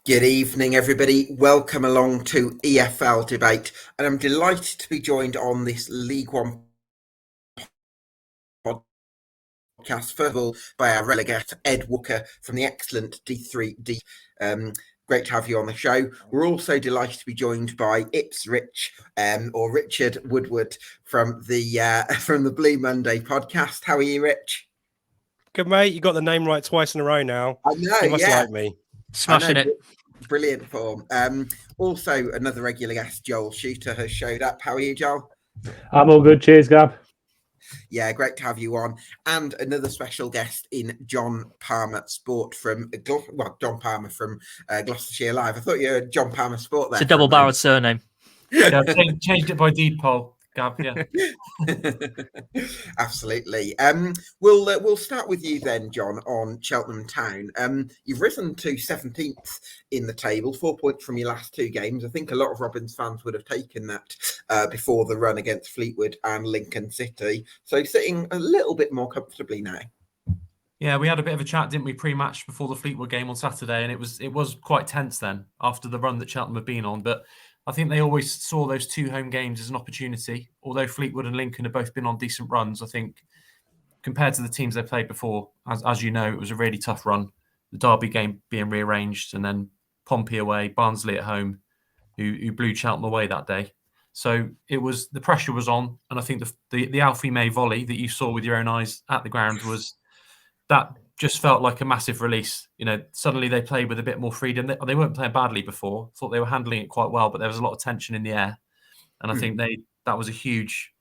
Good evening, everybody. Welcome along to EFL Debate, and I'm delighted to be joined on this League One podcast, first of all, by our relegate, Ed Walker from the excellent D3D. Great to have you on the show. We're also delighted to be joined by Ipswich, or Richard Woodward from the Blue Monday Podcast. How are you, Rich? Good, mate. You got the name right twice in a row now. I know, you must yeah. like me. Smashing it. Brilliant form. Also, another regular guest, Joel Shooter, has showed up. How are you, Joel? I'm all good. Cheers, Gab. Yeah, great to have you on. And another special guest in Jon Palmer Sport from Jon Palmer from Gloucestershire Live. I thought you were Jon Palmer Sport there. It's a double-barreled surname. Yeah, changed it by deed poll, Gab. Yeah. Absolutely. We'll start with you then, John, on Cheltenham Town. You've risen to 17th in the table, 4 points from your last two games. I think a lot of Robins fans would have taken that before the run against Fleetwood and Lincoln City. So sitting a little bit more comfortably now. Yeah, we had a bit of a chat, didn't we, pre-match before the Fleetwood game on Saturday, and it was quite tense then after the run that Cheltenham had been on. But I think they always saw those two home games as an opportunity. Although Fleetwood and Lincoln have both been on decent runs, I think compared to the teams they played before, as you know, it was a really tough run. The Derby game being rearranged, and then Pompey away, Barnsley at home, who blew Cheltenham away that day. So the pressure was on, and I think the Alfie May volley that you saw with your own eyes at the ground that just felt like a massive release. You know, suddenly they played with a bit more freedom. They weren't playing badly before. Thought they were handling it quite well, but there was a lot of tension in the air. And I think that was a huge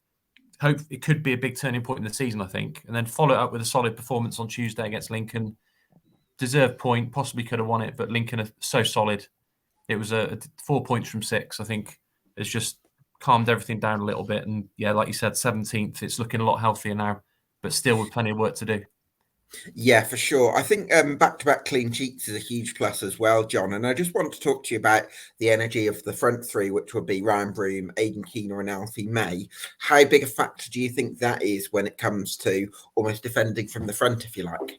hope. It could be a big turning point in the season, I think. And then follow it up with a solid performance on Tuesday against Lincoln. Deserved point, possibly could have won it, but Lincoln are so solid. It was a 4 points from 6. I think it's just calmed everything down a little bit. And yeah, like you said, 17th, it's looking a lot healthier now, but still with plenty of work to do. Yeah, for sure. I think back-to-back clean sheets is a huge plus as well, John. And I just want to talk to you about the energy of the front three, which would be Ryan Broom, Aidan Keener and Alfie May. How big a factor do you think that is when it comes to almost defending from the front, if you like?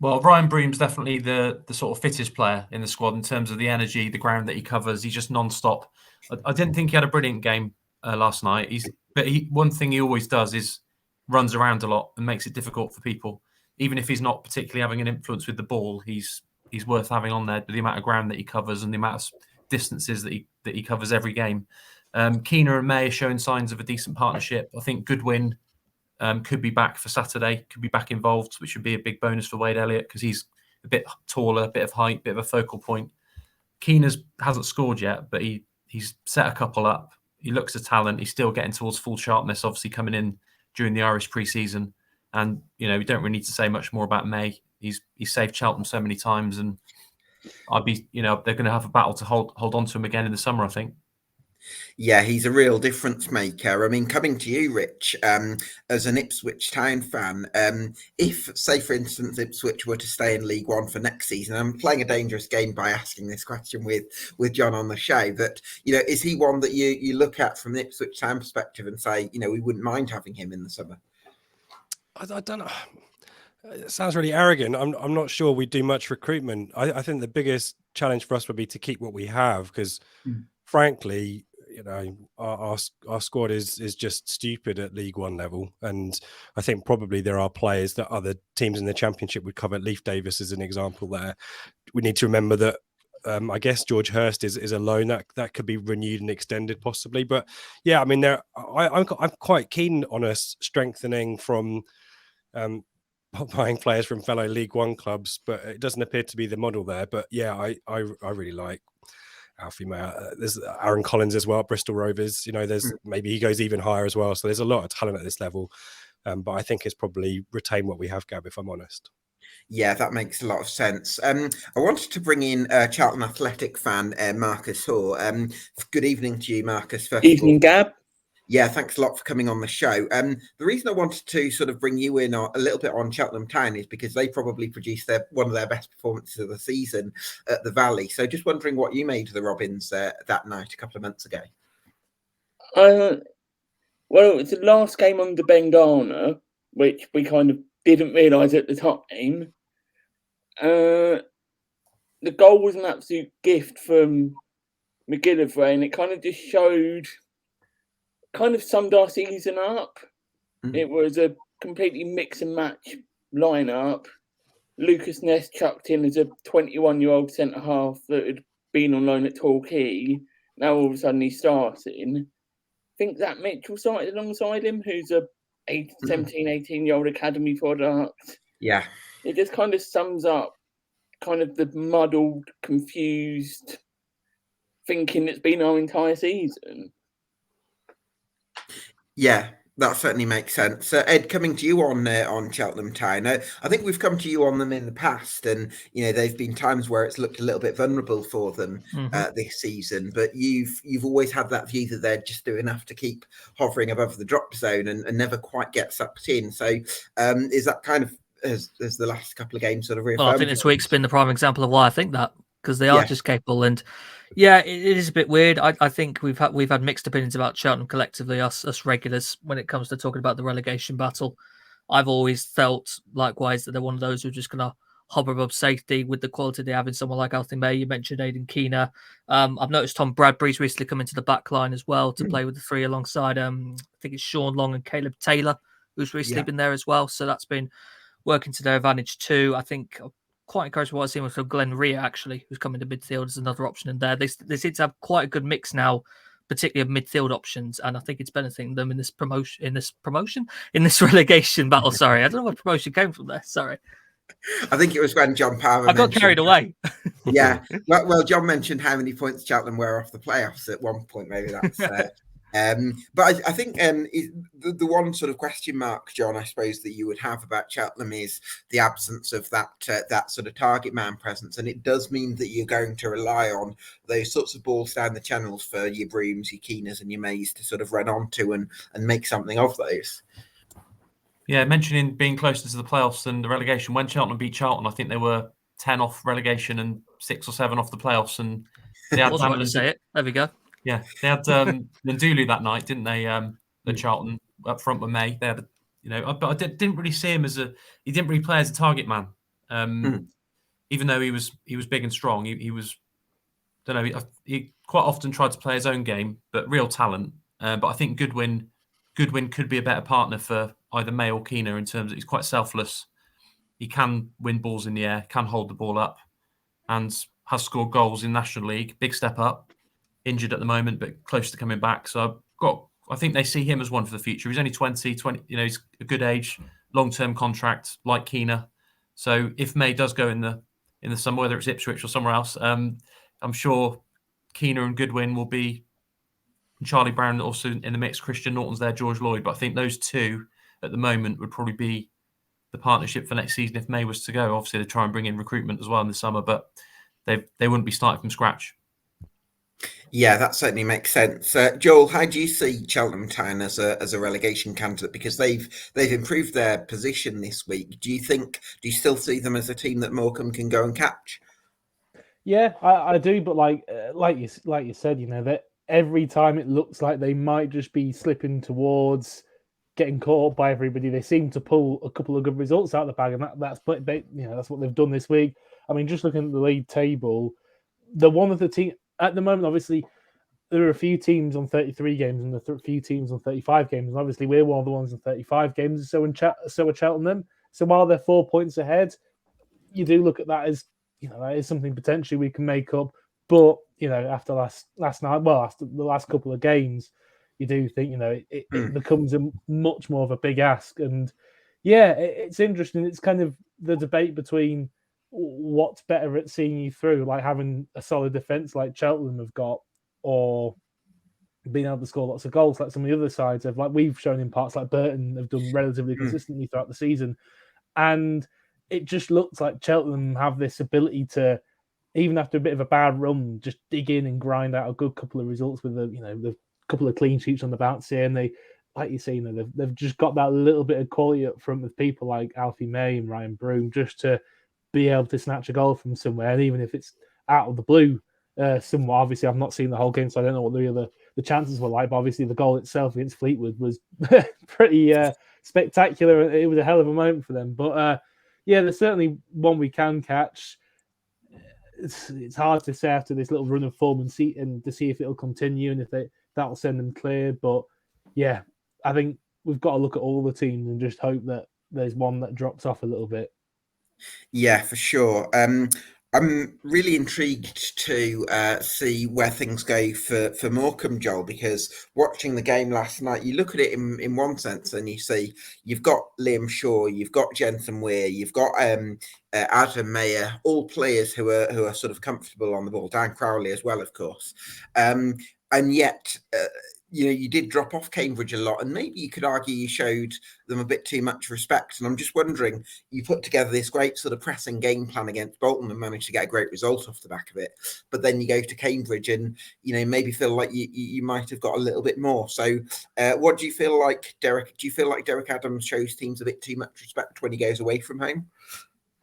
Well, Ryan Broom's definitely the sort of fittest player in the squad in terms of the energy, the ground that he covers. He's just non-stop. I didn't think he had a brilliant game last night. One thing he always does is runs around a lot and makes it difficult for people. Even if he's not particularly having an influence with the ball, he's worth having on there with the amount of ground that he covers and the amount of distances that he covers every game. Keener and May are showing signs of a decent partnership. I think Goodwin could be back for Saturday, could be back involved, which would be a big bonus for Wade Elliott because he's a bit taller, a bit of height, a bit of a focal point. Keener hasn't scored yet, but he's set a couple up. He looks a talent. He's still getting towards full sharpness, obviously coming in during the Irish pre-season. And, you know, we don't really need to say much more about May. He's saved Cheltenham so many times, and they're going to have a battle to hold on to him again in the summer, I think. Yeah, he's a real difference maker. I mean, coming to you, Rich, as an Ipswich Town fan, if, say, for instance, Ipswich were to stay in League One for next season, I'm playing a dangerous game by asking this question with John on the show, but, you know, is he one that you look at from the Ipswich Town perspective and say, you know, we wouldn't mind having him in the summer? I don't know. It sounds really arrogant. I'm not sure we do much recruitment. I think the biggest challenge for us would be to keep what we have because, frankly, you know, our squad is just stupid at League One level, and I think probably there are players that other teams in the Championship would cover. Leif Davis is an example there. We need to remember that. I guess George Hurst is a loan that could be renewed and extended possibly, but yeah, I mean, I'm quite keen on us strengthening from buying players from fellow League One clubs, but it doesn't appear to be the model there. But yeah, I really like Alfie May. There's Aaron Collins as well at Bristol Rovers. You know, there's maybe he goes even higher as well. So there's a lot of talent at this level, but I think it's probably retain what we have, Gab, if I'm honest. Yeah, that makes a lot of sense. I wanted to bring in Charlton Athletic fan Marcus Hoare. Good evening to you, Marcus. Evening, Gab. Yeah, thanks a lot for coming on the show. The reason I wanted to sort of bring you in a little bit on Cheltenham Town is because they probably produced one of their best performances of the season at the Valley. So just wondering what you made of the Robins that night a couple of months ago. Well, it was the last game under Ben Garner, which we kind of didn't realise at the time. the goal was an absolute gift from McGillivray, and it kind of just summed our season up. It was a completely mix and match lineup. Lucas Ness chucked in as a 21-year-old centre-half that had been on loan at Torquay. Now all of a sudden he's starting. I think Zach Mitchell started alongside him, who's a 17, 18-year-old academy product. Yeah. It just kind of sums up kind of the muddled, confused thinking that's been our entire season. Yeah, that certainly makes sense. Ed, coming to you on Cheltenham Town. I think we've come to you on them in the past, and there've been times where it's looked a little bit vulnerable for them this season. But you've always had that view that they're just doing enough to keep hovering above the drop zone and never quite get sucked in. So is that kind of as the last couple of games sort of reaffirmed? Well, I think this week's been the prime example of why I think that, because they are just capable. And yeah, it is a bit weird. I think we've had mixed opinions about Cheltenham collectively, us regulars, when it comes to talking about the relegation battle. I've always felt likewise that they're one of those who are just going to hover above safety with the quality they have in someone like Alfie May. You mentioned Aidan Keener. I've noticed Tom Bradbury's recently come into the back line as well to play with the three alongside I think it's Sean Long and Caleb Taylor, who's recently been there as well. So that's been working to their advantage too. I think quite encouraged by what I've seen with Glenn Rea, actually, who's coming to midfield as another option in there. They seem to have quite a good mix now, particularly of midfield options, and I think it's benefiting them in this relegation battle. Sorry, I don't know where promotion came from there. Sorry. I think it was when Jon Palmer. I got carried away. Yeah. Well, John mentioned how many points Cheltenham were off the playoffs at one point. Maybe that's. But I think the one sort of question mark, John, I suppose that you would have about Cheltenham is the absence of that sort of target man presence, and it does mean that you're going to rely on those sorts of balls down the channels for your Brooms, your Keeners, and your Mays to sort of run onto and make something of those. Yeah, mentioning being closer to the playoffs than the relegation. When Cheltenham beat Charlton, I think they were 10 off relegation and 6 or 7 off the playoffs, and they had to say it. There we go. Yeah, they had Ndulu that night, didn't they? At Charlton up front with May. They had, but I didn't really see him he didn't really play as a target man. Even though he was big and strong, he was, don't know, he quite often tried to play his own game, but real talent. But I think Goodwin could be a better partner for either May or Keener in terms of he's quite selfless. He can win balls in the air, can hold the ball up, and has scored goals in National League. Big step up. Injured at the moment, but close to coming back. So I think they see him as one for the future. He's only 20, he's a good age, long-term contract, like Keener. So if May does go in the summer, whether it's Ipswich or somewhere else, I'm sure Keener and Goodwin will be, and Charlie Brown also in the mix. Christian Norton's there, George Lloyd. But I think those two at the moment would probably be the partnership for next season if May was to go. Obviously, they try and bring in recruitment as well in the summer, but they wouldn't be starting from scratch. Yeah, that certainly makes sense. Joel, how do you see Cheltenham Town as a relegation candidate? Because they've improved their position this week. Do you still see them as a team that Morecambe can go and catch? Yeah, I do. But like you said, that every time it looks like they might just be slipping towards getting caught up by everybody, they seem to pull a couple of good results out of the bag, and that's what they've done this week. I mean, just looking at the league table, they're one of the team. At the moment, obviously, there are a few teams on 33 games and a few teams on 35 games. And obviously, we're one of the ones on 35 games. So are Cheltenham. So while they're 4 points ahead, you do look at that as, that is something potentially we can make up. But, after last night, after the last couple of games, you do think, it becomes a much more of a big ask. And yeah, it's interesting. It's kind of the debate between what's better at seeing you through, like having a solid defence like Cheltenham have got, or being able to score lots of goals like some of the other sides have, like we've shown in parts like Burton have done relatively consistently throughout the season. And it just looks like Cheltenham have this ability to, even after a bit of a bad run, just dig in and grind out a good couple of results with the couple of clean sheets on the bounce here. And they, like you say, they've just got that little bit of quality up front with people like Alfie May and Ryan Broom just to be able to snatch a goal from somewhere, and even if it's out of the blue, somewhat. Obviously, I've not seen the whole game, so I don't know what the chances were like. But obviously, the goal itself against Fleetwood was pretty spectacular. It was a hell of a moment for them. But yeah, there's certainly one we can catch. it's hard to say after this little run of form and to see if it'll continue and if that'll send them clear. But yeah, I think we've got to look at all the teams and just hope that there's one that drops off a little bit. Yeah, for sure. I'm really intrigued to see where things go for Morecambe, Joel, because watching the game last night, you look at it in one sense and you see you've got Liam Shaw, you've got Jensen Weir, you've got Adam Mayer, all players who are sort of comfortable on the ball, Dan Crowley as well, of course. And yet, you did drop off Cambridge a lot, and maybe you could argue you showed them a bit too much respect. And I'm just wondering, you put together this great sort of pressing game plan against Bolton and managed to get a great result off the back of it. But then you go to Cambridge and, maybe feel like you might have got a little bit more. So what do you feel like, Derek? Do you feel like Derek Adams shows teams a bit too much respect when he goes away from home?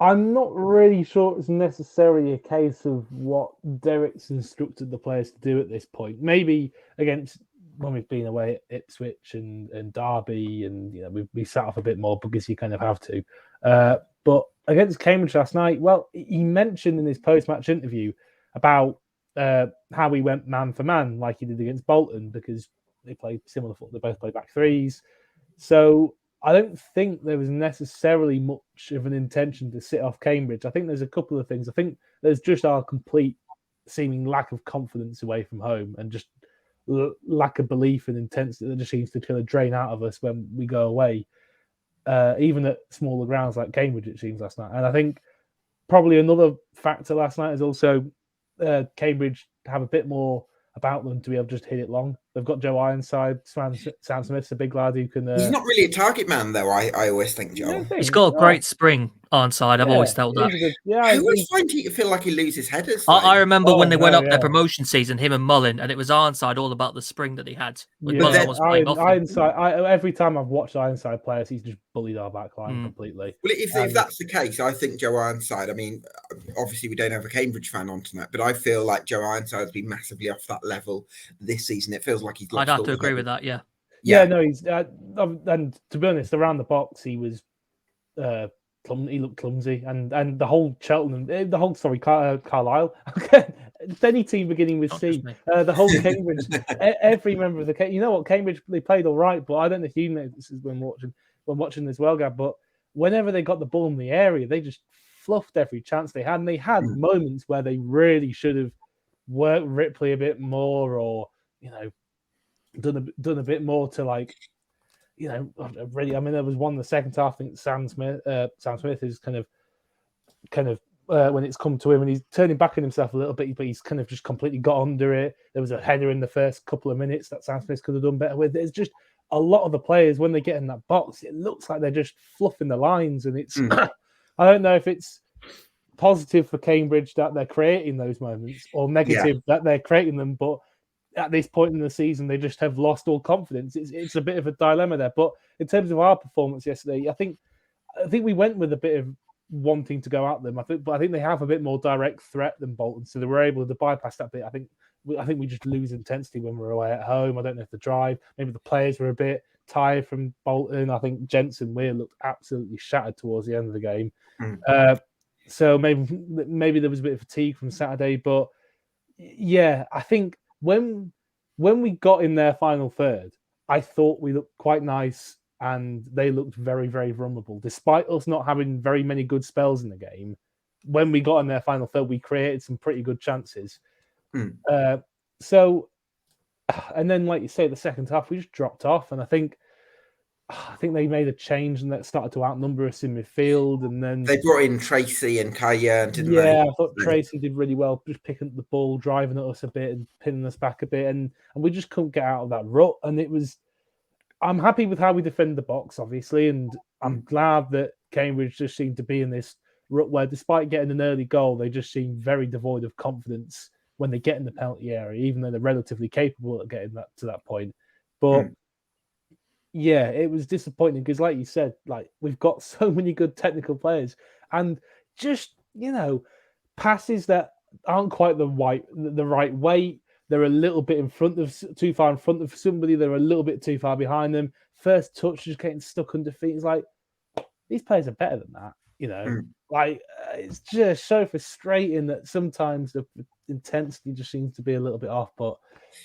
I'm not really sure it's necessarily a case of what Derek's instructed the players to do at this point. Maybe against when we've been away at Ipswich and Derby, and we sat off a bit more because you kind of have to. But against Cambridge last night, well, he mentioned in his post-match interview about how he went man for man like he did against Bolton because they played similar football. They both played back threes. So I don't think there was necessarily much of an intention to sit off Cambridge. I think there's a couple of things. I think there's just our complete seeming lack of confidence away from home and just lack of belief and intensity that just seems to kind of drain out of us when we go away, even at smaller grounds like Cambridge, it seems, last night. And I think probably another factor last night is also Cambridge have a bit more about them to be able to just hit it long. They've got Joe Ironside, Sam Smith's a big lad who can... He's not really a target man, though, I always think, Joel. He's got a great spring Ironside. I've always felt that. I always find he feel like he loses headers. I remember when they went up their promotion season, him and Mullin, and it was Ironside all about the spring that he had. Ironside, every time I've watched Ironside players, he's just bullied our back line completely. Well, if that's the case, I think Joe Ironside, I mean, obviously we don't have a Cambridge fan on tonight, but I feel like Joe Ironside has been massively off that level this season. It feels like he's lost. I'd have to agree with that, yeah. Yeah, no, he's and to be honest, around the box he was he looked clumsy, and the whole Cheltenham, Carlisle, any team beginning with C, the whole Cambridge, every member of the Cambridge, they played all right, but I don't know if you know this is when watching as well, Gab, but whenever they got the ball in the area, they just fluffed every chance they had, and they had moments where they really should have worked Ripley a bit more, or done a bit more to really. I mean, there was one in the second half. I think Sam Smith is kind of when it's come to him and he's turning back on himself a little bit, but he's kind of just completely got under it. There was a header in the first couple of minutes that Sam Smith could have done better with. It's just a lot of the players when they get in that box, it looks like they're just fluffing the lines, and it's. I don't know if it's positive for Cambridge that they're creating those moments, or negative that they're creating them, but at this point in the season, they just have lost all confidence. It's a bit of a dilemma there. But in terms of our performance yesterday, I think we went with a bit of wanting to go at them. But I think they have a bit more direct threat than Bolton, so they were able to bypass that bit. I think we just lose intensity when we're away at home. I don't know if the drive, maybe the players were a bit tired from Bolton. I think Jensen Weir looked absolutely shattered towards the end of the game. So maybe there was a bit of fatigue from Saturday. But yeah, I think. When we got in their final third, I thought we looked quite nice and they looked very, very vulnerable. Despite us not having very many good spells in the game, when we got in their final third, we created some pretty good chances. And then, like you say, the second half, we just dropped off. And I think they made a change and that started to outnumber us in midfield. And then they brought in Tracy and Kaya, didn't they? Yeah, I thought Tracy did really well, just picking up the ball, driving at us a bit and pinning us back a bit. And we just couldn't get out of that rut. And I'm happy with how we defend the box, obviously. And I'm glad that Cambridge just seemed to be in this rut where, despite getting an early goal, they just seem very devoid of confidence when they get in the penalty area, even though they're relatively capable of getting that to that point. But yeah, it was disappointing because, like you said, we've got so many good technical players, and just passes that aren't quite the right weight. They're a little bit too far in front of somebody. They're a little bit too far behind them. First touch just getting stuck under feet. It's like these players are better than that. You know, it's just so frustrating that sometimes the intensity just seems to be a little bit off. But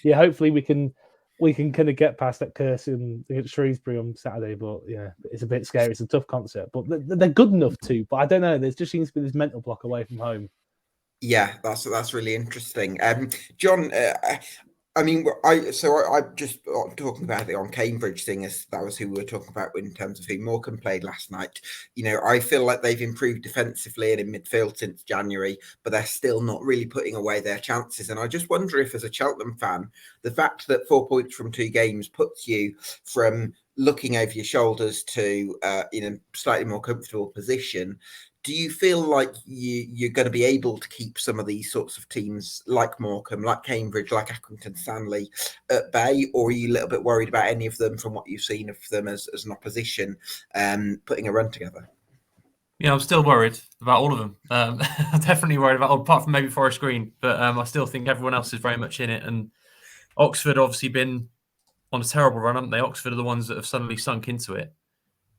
yeah, hopefully we can kind of get past that curse against Shrewsbury on Saturday. But yeah, it's a bit scary. It's a tough concept, but they're good enough to. But I don't know. There just seems to be this mental block away from home. Yeah, that's really interesting. John, I mean, I just talking about the on Cambridge thing, as that was who we were talking about in terms of who Morecambe played last night. You know, I feel like they've improved defensively and in midfield since January, but they're still not really putting away their chances. And I just wonder if, as a Cheltenham fan, the fact that 4 points from 2 games puts you from looking over your shoulders to in a slightly more comfortable position. Do you feel like you're going to be able to keep some of these sorts of teams like Morecambe, like Cambridge, like Accrington Stanley at bay, or are you a little bit worried about any of them from what you've seen of them as an opposition putting a run together? Yeah, I'm still worried about all of them. I'm definitely worried about, apart from maybe Forest Green, but I still think everyone else is very much in it. And Oxford obviously been on a terrible run, haven't they? Oxford are the ones that have suddenly sunk into it.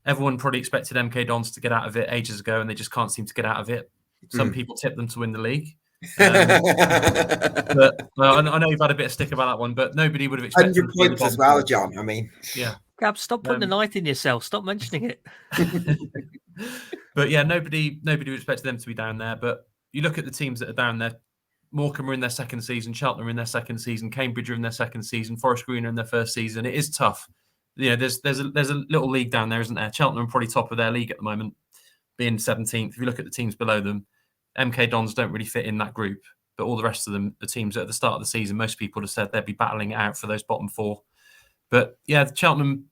Everyone probably expected MK Dons to get out of it ages ago, and they just can't seem to get out of it. Some people tip them to win the league. But I know you've had a bit of stick about that one, but nobody would have expected 100 points as well, John. I mean, yeah. Gab, stop putting the knife in yourself. Stop mentioning it. But yeah, nobody would expect them to be down there. But you look at the teams that are down there. Morecambe are in their second season, Cheltenham are in their second season, Cambridge are in their second season, Forest Green are in their first season. It is tough. You know, there's a little league down there, isn't there? Cheltenham are probably top of their league at the moment, being 17th. If you look at the teams below them, MK Dons don't really fit in that group, but all the rest of them, the teams at the start of the season, most people have said they'd be battling it out for those bottom 4. But yeah, Cheltenham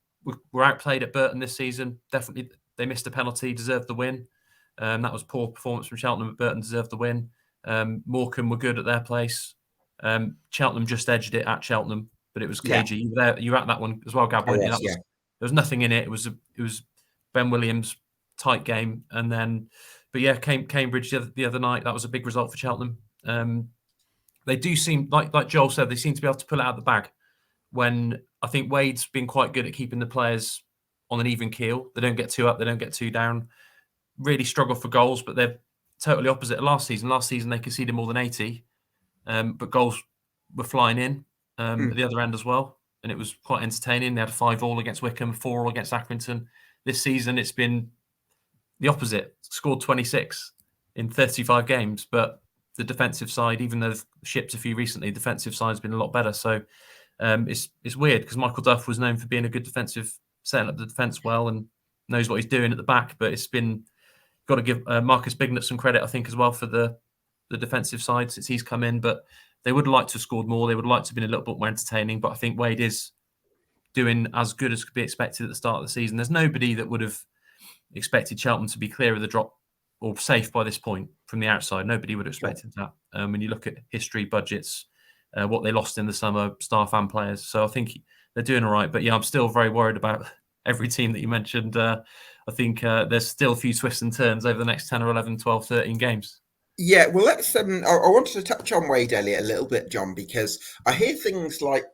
were outplayed at Burton this season. Definitely, they missed a penalty, deserved the win. That was poor performance from Cheltenham, but Burton deserved the win. Morecambe were good at their place. Cheltenham just edged it at Cheltenham, but it was cagey. Yeah. You were at that one as well, Gab, weren't you? There was nothing in it. It was Ben Williams' tight game, and then, but yeah, Cambridge the other night. That was a big result for Cheltenham. They do seem like Joel said, they seem to be able to pull it out of the bag. When I think Wade's been quite good at keeping the players on an even keel. They don't get too up, they don't get too down. Really struggle for goals, but they're totally opposite of last season. Last season they conceded more than 80, but goals were flying in at the other end as well, and it was quite entertaining. They had a 5-5 against Wickham, 4-4 against Accrington. This season it's been the opposite. Scored 26 in 35 games, but the defensive side, even though they've shipped a few recently, defensive side's been a lot better. So it's weird because Michael Duff was known for being a good defensive, setting up the defence well and knows what he's doing at the back, but it's been got to give Marcus Bignett some credit, I think, as well for the defensive side since he's come in. But they would like to have scored more. They would like to have been a little bit more entertaining. But I think Wade is doing as good as could be expected at the start of the season. There's nobody that would have expected Cheltenham to be clear of the drop or safe by this point from the outside. Nobody would have expected that. When you look at history, budgets, what they lost in the summer, staff and players. So I think they're doing all right. But yeah, I'm still very worried about every team that you mentioned. I think there's still a few twists and turns over the next 10 or 11, 12, 13 games. Yeah, well, let's. I wanted to touch on Wade Elliott a little bit, John, because I hear things like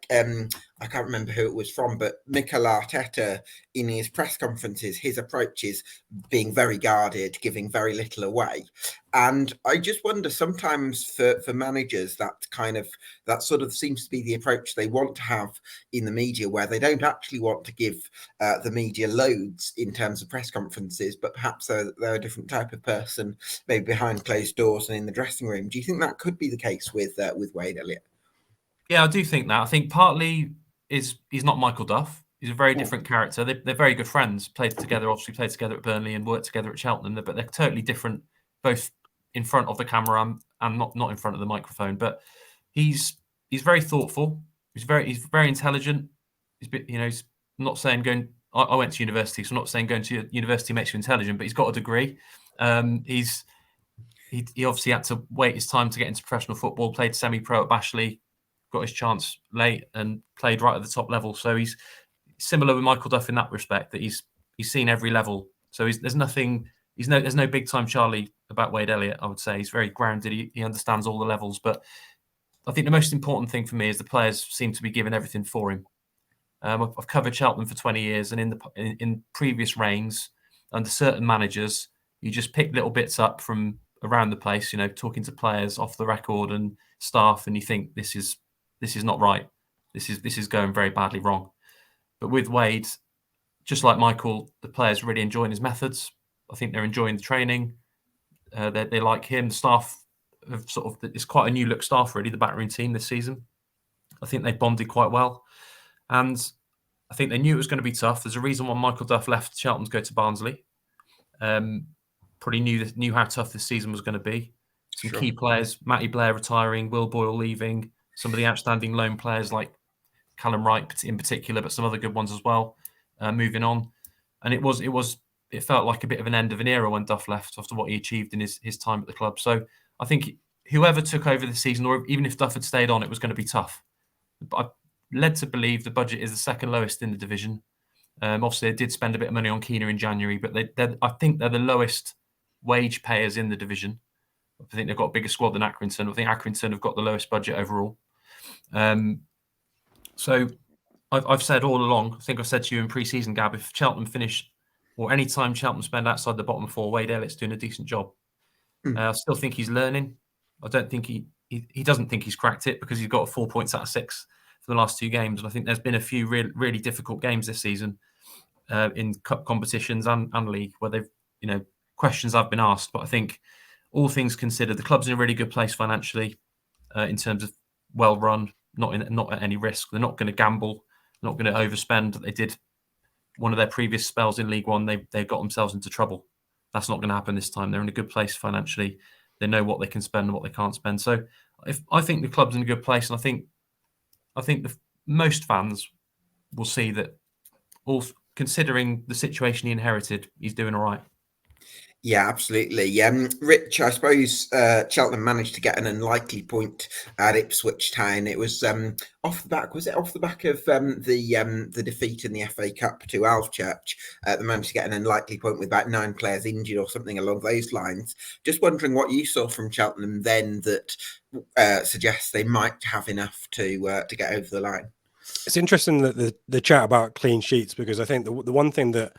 I can't remember who it was from, but Mikel Arteta in his press conferences, his approach is being very guarded, giving very little away, and I just wonder sometimes for managers that sort of seems to be the approach they want to have in the media, where they don't actually want to give the media loads in terms of press conferences, but perhaps they're a different type of person, maybe behind closed doors and in the dressing room. Do you think that could be the case with Wade Elliott? Yeah, I do think that. I think partly he's not Michael Duff. He's a very different character. They're very good friends, played together at Burnley and worked together at Cheltenham, but they're totally different, both in front of the camera and not in front of the microphone. But he's very thoughtful. He's very intelligent. He's not saying going. I went to university, so I'm not saying going to university makes you intelligent, but he's got a degree. He obviously had to wait his time to get into professional football, played semi-pro at Bashley, got his chance late and played right at the top level. So he's similar with Michael Duff in that respect, that he's seen every level. So there's no big time Charlie about Wade Elliott, I would say. He's very grounded. He understands all the levels. But I think the most important thing for me is the players seem to be giving everything for him. I've covered Cheltenham for 20 years, and in previous reigns, under certain managers, You just pick little bits up from around the place, talking to players off the record and staff, and you think this is not right. This is going very badly wrong. But with Wade, just like Michael, the players really enjoying his methods. I think they're enjoying the training. They like him. The staff have it's quite a new look staff, really, the backroom team this season. I think they bonded quite well. And I think they knew it was going to be tough. There's a reason why Michael Duff left Cheltenham to go to Barnsley. Probably knew how tough this season was going to be. Some key players, Matty Blair retiring, Will Boyle leaving, some of the outstanding loan players like Callum Wright in particular, but some other good ones as well, moving on. And it felt like a bit of an end of an era when Duff left after what he achieved in his time at the club. So I think whoever took over this season, or even if Duff had stayed on, it was going to be tough. But I'm led to believe the budget is the second lowest in the division. Obviously, they did spend a bit of money on Keener in January, but I think they're the lowest wage payers in the division. I think they've got a bigger squad than Accrington. I think Accrington have got the lowest budget overall. So I've said all along, I think I've said to you in pre-season, Gab, if Cheltenham finish, or any time Cheltenham spend outside the bottom four, Wade Elliott's doing a decent job. I still think he's learning. I don't think he doesn't think he's cracked it, because he's got 4 points out of 6 for the last 2 games. And I think there's been a few really difficult games this season in cup competitions and league where they've, questions have been asked. But I think all things considered, the club's in a really good place financially in terms of well run, not at any risk. They're not going to gamble, not going to overspend. They did one of their previous spells in League One. They got themselves into trouble. That's not going to happen this time. They're in a good place financially. They know what they can spend and what they can't spend. So I think the club's in a good place, and I think most fans will see that, all considering the situation he inherited, he's doing all right. Yeah, absolutely. Rich, I suppose Cheltenham managed to get an unlikely point at Ipswich Town. It was off the back of the defeat in the FA Cup to Alvechurch. They managed to get an unlikely point with about 9 players injured or something along those lines. Just wondering what you saw from Cheltenham then that suggests they might have enough to get over the line. It's interesting that the chat about clean sheets, because I think the one thing that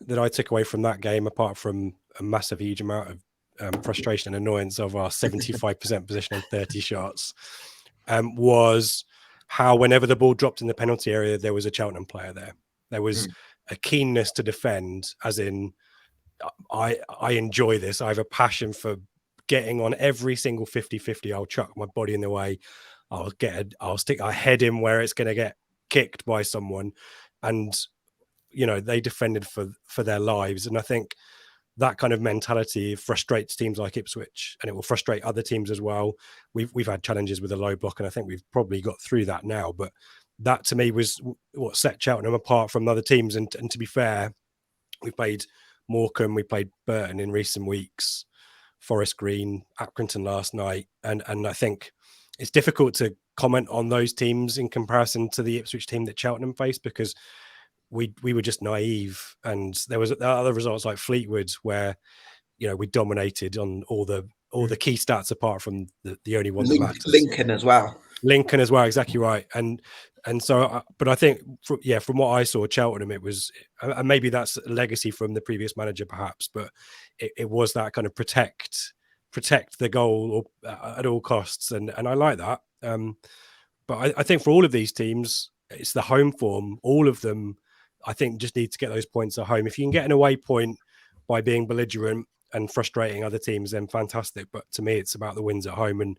I took away from that game, apart from a massive, huge amount of frustration and annoyance of our 75% possession on 30 shots, was how whenever the ball dropped in the penalty area, there was a Cheltenham player there. There was a keenness to defend, as in, I enjoy this. I have a passion for getting on every single 50-50. I'll chuck my body in the way. I'll stick a head in where it's going to get kicked by someone. And they defended for their lives. And I think that kind of mentality frustrates teams like Ipswich, and it will frustrate other teams as well. We've had challenges with a low block, and I think we've probably got through that now. But that, to me, was what set Cheltenham apart from other teams. And to be fair, we played Morecambe, we played Burton in recent weeks, Forest Green, Accrington last night. And I think it's difficult to comment on those teams in comparison to the Ipswich team that Cheltenham faced, because we were just naive, and there was other results like Fleetwood where we dominated on all the key stats apart from the only one that matters. Lincoln as well, exactly right. And so, but I think from what I saw, Cheltenham, it was, and maybe that's a legacy from the previous manager perhaps, but it was that kind of protect the goal at all costs, and I like that. But I think for all of these teams, it's the home form. All of them, I think, just need to get those points at home. If you can get an away point by being belligerent and frustrating other teams, then fantastic. But to me, it's about the wins at home. And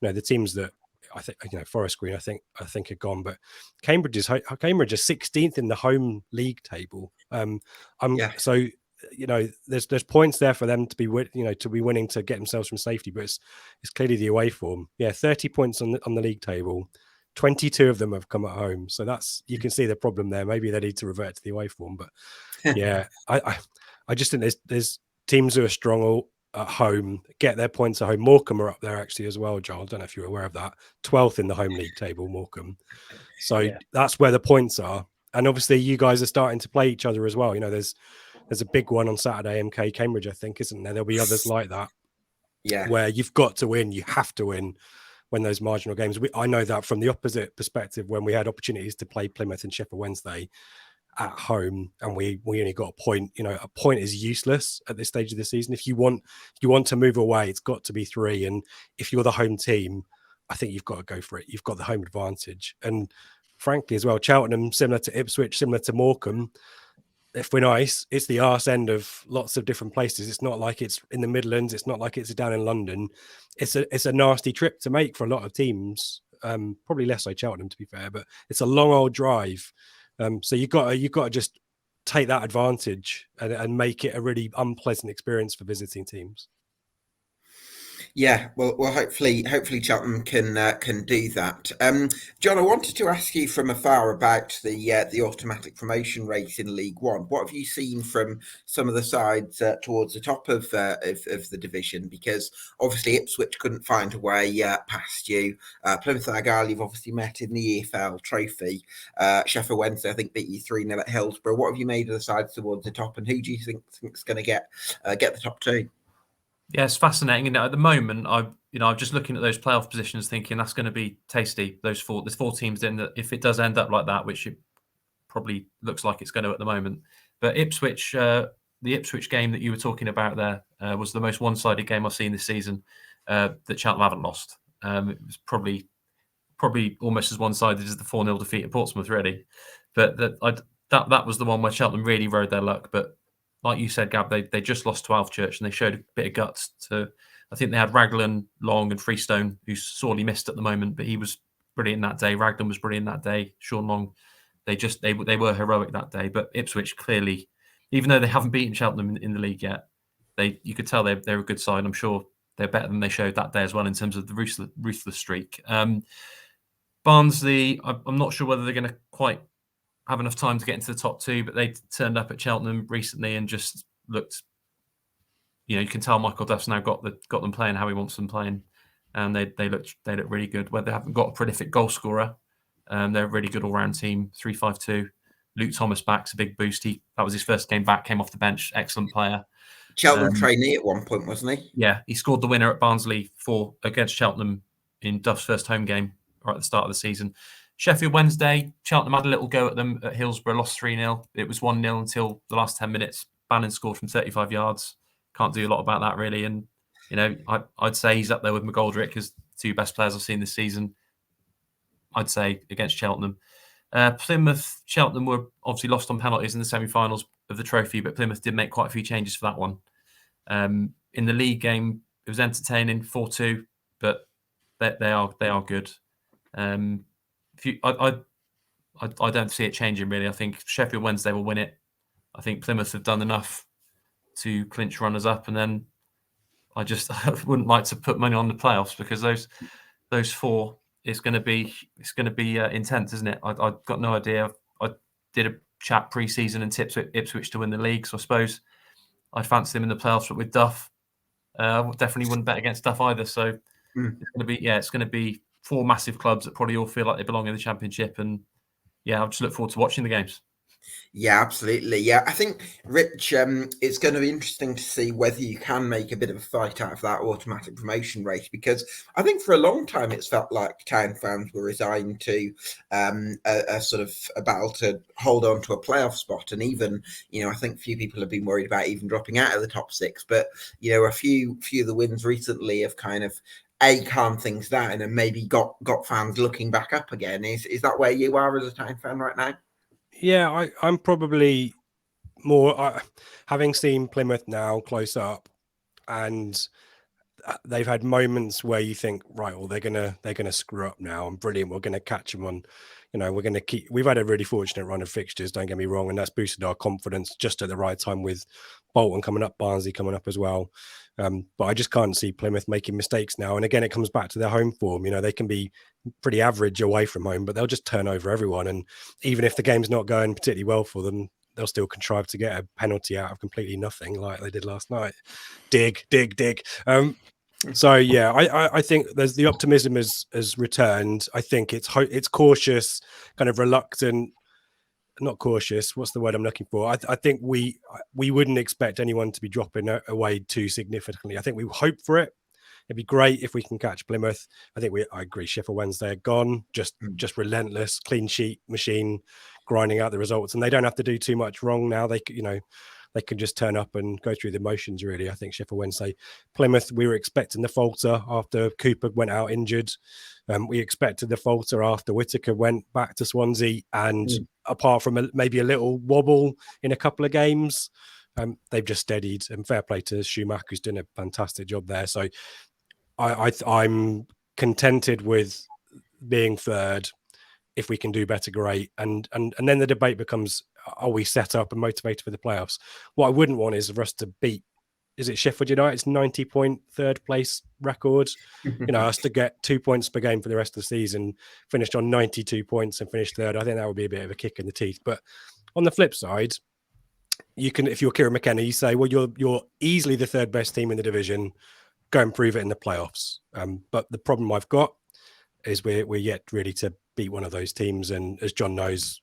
the teams that I think, Forest Green, I think are gone. But Cambridge is 16th in the home league table. So there's points there for them to be winning to get themselves from safety. But it's clearly the away form. 30 points on the league table. 22 of them have come at home, so you can see the problem there. Maybe they need to revert to the away form, but I just think there's teams who are strong at home get their points at home. Morecambe are up there actually as well, Joel. I don't know if you're aware of that. 12th in the home league table, Morecambe. So that's where the points are, and obviously you guys are starting to play each other as well. There's a big one on Saturday, MK Cambridge, I think, isn't there? There'll be others like that. Yeah, where you've got to win, you have to win. When those marginal games, I know that from the opposite perspective, when we had opportunities to play Plymouth and Sheffield Wednesday, at home, and we only got a point. A point is useless at this stage of the season. If you want to move away, it's got to be 3. And if you're the home team, I think you've got to go for it. You've got the home advantage. And frankly, as well, Cheltenham, similar to Ipswich, similar to Morecambe, if we're nice, it's the arse end of lots of different places. It's not like it's in the Midlands. It's not like it's down in London. It's a nasty trip to make for a lot of teams. Probably less so Cheltenham, to be fair, but it's a long old drive. So you've got to just take that advantage and make it a really unpleasant experience for visiting teams. Yeah, well, hopefully Cheltenham can do that. John, I wanted to ask you from afar about the automatic promotion race in League One. What have you seen from some of the sides towards the top of the division? Because obviously Ipswich couldn't find a way past you. Plymouth Argyle, you've obviously met in the EFL Trophy. Sheffield Wednesday, I think, beat you 3-0 at Hillsborough. What have you made of the sides towards the top, and who do you think's going to get the top 2? Yeah, it's fascinating. And at the moment, I'm just looking at those playoff positions, thinking that's going to be tasty. There's 4 teams in that. If it does end up like that, which it probably looks like it's going to at the moment, but Ipswich, the Ipswich game that you were talking about there was the most one-sided game I've seen this season that Cheltenham haven't lost. It was probably almost as one-sided as the 4-0 defeat at Portsmouth, really. But that was the one where Cheltenham really rode their luck, but. Like you said, Gab, they just lost to Alvechurch and they showed a bit of guts. I think they had Raglan, Long and Freestone, who's sorely missed at the moment, but he was brilliant that day. Raglan was brilliant that day. Sean Long, they were heroic that day. But Ipswich clearly, even though they haven't beaten Cheltenham in the league yet, you could tell they're a good side. I'm sure they're better than they showed that day as well in terms of the ruthless streak. Barnsley, I'm not sure whether they're going to quite have enough time to get into the top 2, but they turned up at Cheltenham recently and just looked, you can tell Michael Duff's now got them playing how he wants them playing, and they look really good. Where they haven't got a prolific goal scorer, they're a really good all-round team. 3-5-2. Luke Thomas back's a big boost. That was his first game back, came off the bench, excellent player. Cheltenham trainee at one point, wasn't he? Yeah, he scored the winner at Barnsley against Cheltenham in Duff's first home game right at the start of the season. Sheffield Wednesday, Cheltenham had a little go at them at Hillsborough, lost 3-0. It was 1-0 until the last 10 minutes. Bannon scored from 35 yards. Can't do a lot about that, really. And, I'd say he's up there with McGoldrick as the 2 best players I've seen this season, I'd say, against Cheltenham. Plymouth, Cheltenham were obviously lost on penalties in the semi-finals of the trophy, but Plymouth did make quite a few changes for that one. In the league game, it was entertaining, 4-2, but they are good. I don't see it changing, really. I think Sheffield Wednesday will win it. I think Plymouth have done enough to clinch runners up, and then I wouldn't like to put money on the playoffs because those 4 it's going to be intense, isn't it? I've got no idea. I did a chat pre-season and tipped Ipswich to win the league, so I suppose I fancy them in the playoffs. But with Duff, I definitely wouldn't bet against Duff either. So it's going to be 4 massive clubs that probably all feel like they belong in the Championship, and I'll just look forward to watching the games. Yeah, absolutely. Yeah, I think, Rich, it's going to be interesting to see whether you can make a bit of a fight out of that automatic promotion race, because I think for a long time it's felt like Town fans were resigned to a sort of a battle to hold on to a playoff spot. And even, I think a few people have been worried about even dropping out of the top 6. But, a few of the wins recently have kind of calmed things down and maybe got fans looking back up again. Is that where you are as a Town fan right now? Yeah, I'm probably more having seen Plymouth now close up, and they've had moments where you think, right, well, they're gonna screw up now, and brilliant, we're gonna catch them on. We're gonna keep. We've had a really fortunate run of fixtures. Don't get me wrong, and that's boosted our confidence just at the right time with Bolton coming up, Barnsley coming up as well. But I just can't see Plymouth making mistakes now. And again, it comes back to their home form. They can be pretty average away from home, but they'll just turn over everyone. And even if the game's not going particularly well for them, they'll still contrive to get a penalty out of completely nothing like they did last night. Dig. So, yeah, I think there's the optimism has returned. I think it's cautious, kind of reluctant. Not cautious. What's the word I'm looking for? I think we wouldn't expect anyone to be dropping away too significantly. I think we hope for it. It'd be great if we can catch Plymouth. I agree. Sheffield Wednesday are gone, just relentless, clean sheet machine, grinding out the results, and they don't have to do too much wrong now. They can just turn up and go through the motions. Really, I think Sheffield Wednesday, Plymouth, we were expecting the falter after Cooper went out injured. We expected the falter after Whittaker went back to Swansea, and apart from maybe a little wobble in a couple of games, they've just steadied. And fair play to Schumacher, who's doing a fantastic job there. So I'm contented with being third. If we can do better, great. And then the debate becomes: are we set up and motivated for the playoffs? What I wouldn't want is for us to beat. Is it Sheffield United's 90-point third place record? Us to get 2 points per game for the rest of the season, finished on 92 points and finished third. I think that would be a bit of a kick in the teeth. But on the flip side, you can, if you're Kieran McKenna, you say, well, you're easily the third best team in the division. Go and prove it in the playoffs. But the problem I've got is we're yet really to beat one of those teams. And as John knows,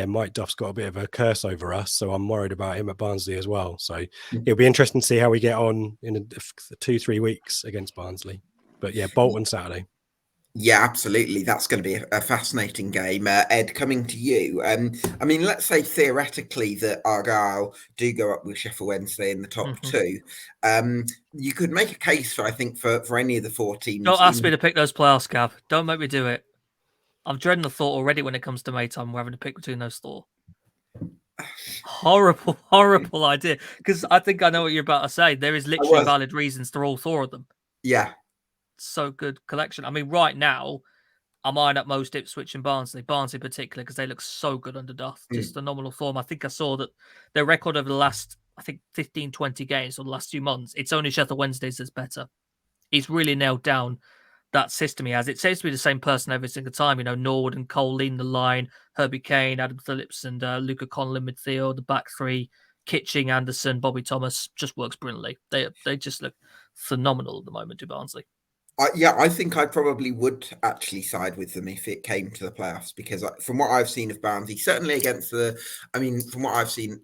Mike Duff's got a bit of a curse over us, so I'm worried about him at Barnsley as well. So it'll be interesting to see how we get on in 2-3 weeks against Barnsley. But Bolton Saturday. Yeah, absolutely. That's going to be a fascinating game. Ed, coming to you. Let's say theoretically that Argyle do go up with Sheffield Wednesday in the top two. You could make a case for any of the four teams. Don't ask me to pick those playoffs, Gav. Don't make me do it. I'm dreading the thought already when it comes to May time. We're having to pick between those four. Horrible, horrible idea. Because I think I know what you're about to say. There is literally valid reasons for all four of them. Yeah. So good collection. I mean, right now, I'm eyeing up most Ipswich and Barnsley in particular, because they look so good under Duff. Just phenomenal form. I think I saw that their record over the last, 15, 20 games or the last few months, it's only Sheffield Wednesday's that's better. He's really nailed down that system he has. It seems to be the same person every single time. Norwood and Cole leading the line, Herbie Kane, Adam Phillips, and Luca Connell in midfield. The back three, Kitching, Anderson, Bobby Thomas, just works brilliantly. They just look phenomenal at the moment to Barnsley. I think I probably would actually side with them if it came to the playoffs, because from what I've seen of Barnsley, certainly against from what I've seen,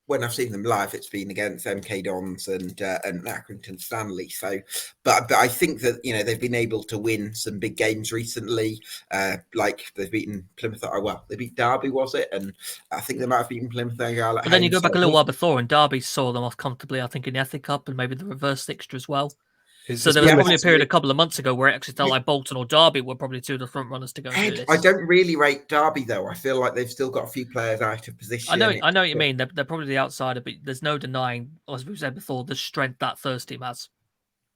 when I've seen them live, it's been against MK Dons and Accrington Stanley. So, but I think that they've been able to win some big games recently. Like they've beaten Plymouth. They beat Derby, was it? And I think they might have beaten Plymouth. But then you go back a little while before, and Derby saw them off comfortably. I think in the FA Cup and maybe the reverse fixture as well. So there was probably a period a couple of months ago where it actually felt like Bolton or Derby were probably two of the front runners to go and do this. I don't really rate Derby though. I feel like they've still got a few players out of position. I know what you mean. They're probably the outsider, but there's no denying, as we've said before, the strength that first team has.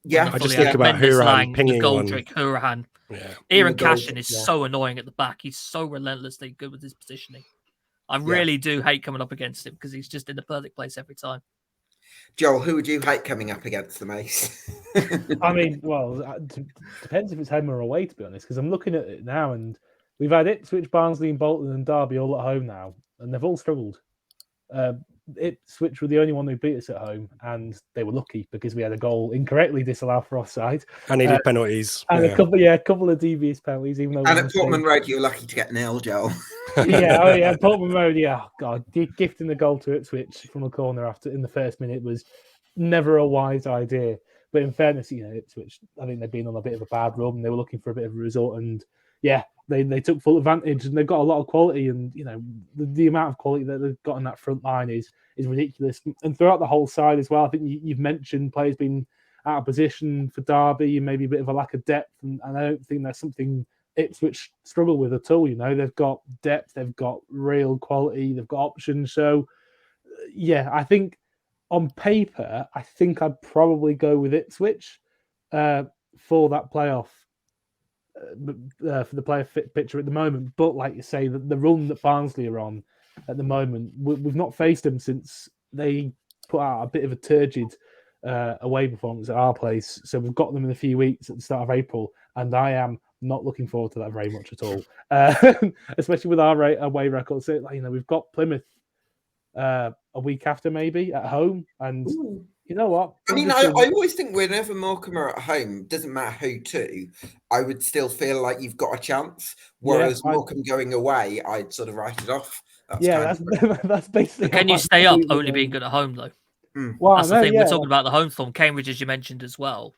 Yeah, I just think about Hourahan pinging Goldrick, Hourahan. Yeah. Aaron Cashin is so annoying at the back. He's so relentlessly good with his positioning. I really do hate coming up against him because he's just in the perfect place every time. Joel, who would you hate coming up against the most? Depends if it's home or away, to be honest, because I'm looking at it now and we've had Ipswich, Barnsley and Bolton and Derby all at home now, and they've all struggled. Ipswich were the only one who beat us at home, and they were lucky because we had a goal incorrectly disallowed for offside. And needed penalties. And a couple of devious penalties. Even though and at Portman Road, you were lucky to get nil, Joel. Portman Road, gifting the goal to Ipswich from a corner in the first minute was never a wise idea. But in fairness, Ipswich, I think they've been on a bit of a bad run. They were looking for a bit of a result, and they took full advantage, and they've got a lot of quality, and the amount of quality that they've got on that front line is ridiculous. And throughout the whole side as well, I think you've mentioned players being out of position for Derby and maybe a bit of a lack of depth, and I don't think that's something Ipswich struggle with at all. They've got depth, they've got real quality, they've got options. So I think on paper, I'd probably go with Ipswich for that playoff. For the player fit picture at the moment, but like you say, the run that Barnsley are on at the moment, we've not faced them since they put out a bit of a turgid away performance at our place. So we've got them in a few weeks at the start of April, and I am not looking forward to that very much at all, especially with our away record. So we've got Plymouth a week after maybe at home, and you know what? I always think whenever Morecambe are at home, doesn't matter who to, I would still feel like you've got a chance. Whereas Morecambe going away, I'd sort of write it off. That's basically. But can you stay up only being good at home though? Well, that's the thing. We're talking about the home form. Cambridge, as you mentioned as well.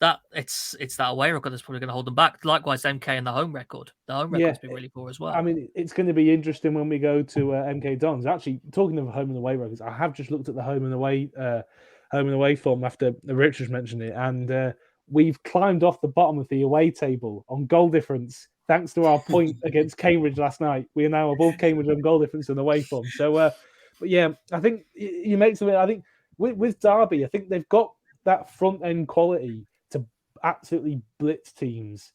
that it's that away record that's probably going to hold them back. Likewise, MK and the home record. The home record's been really poor as well. I mean, it's going to be interesting when we go to MK Dons. Actually, talking of home and away records, I have just looked at the home and away form after Richard mentioned it, and we've climbed off the bottom of the away table on goal difference thanks to our point against Cambridge last night. We are now above Cambridge on goal difference in the away form. So, but yeah, I think you make something. I think with Derby, I think they've got that front end quality to absolutely blitz teams,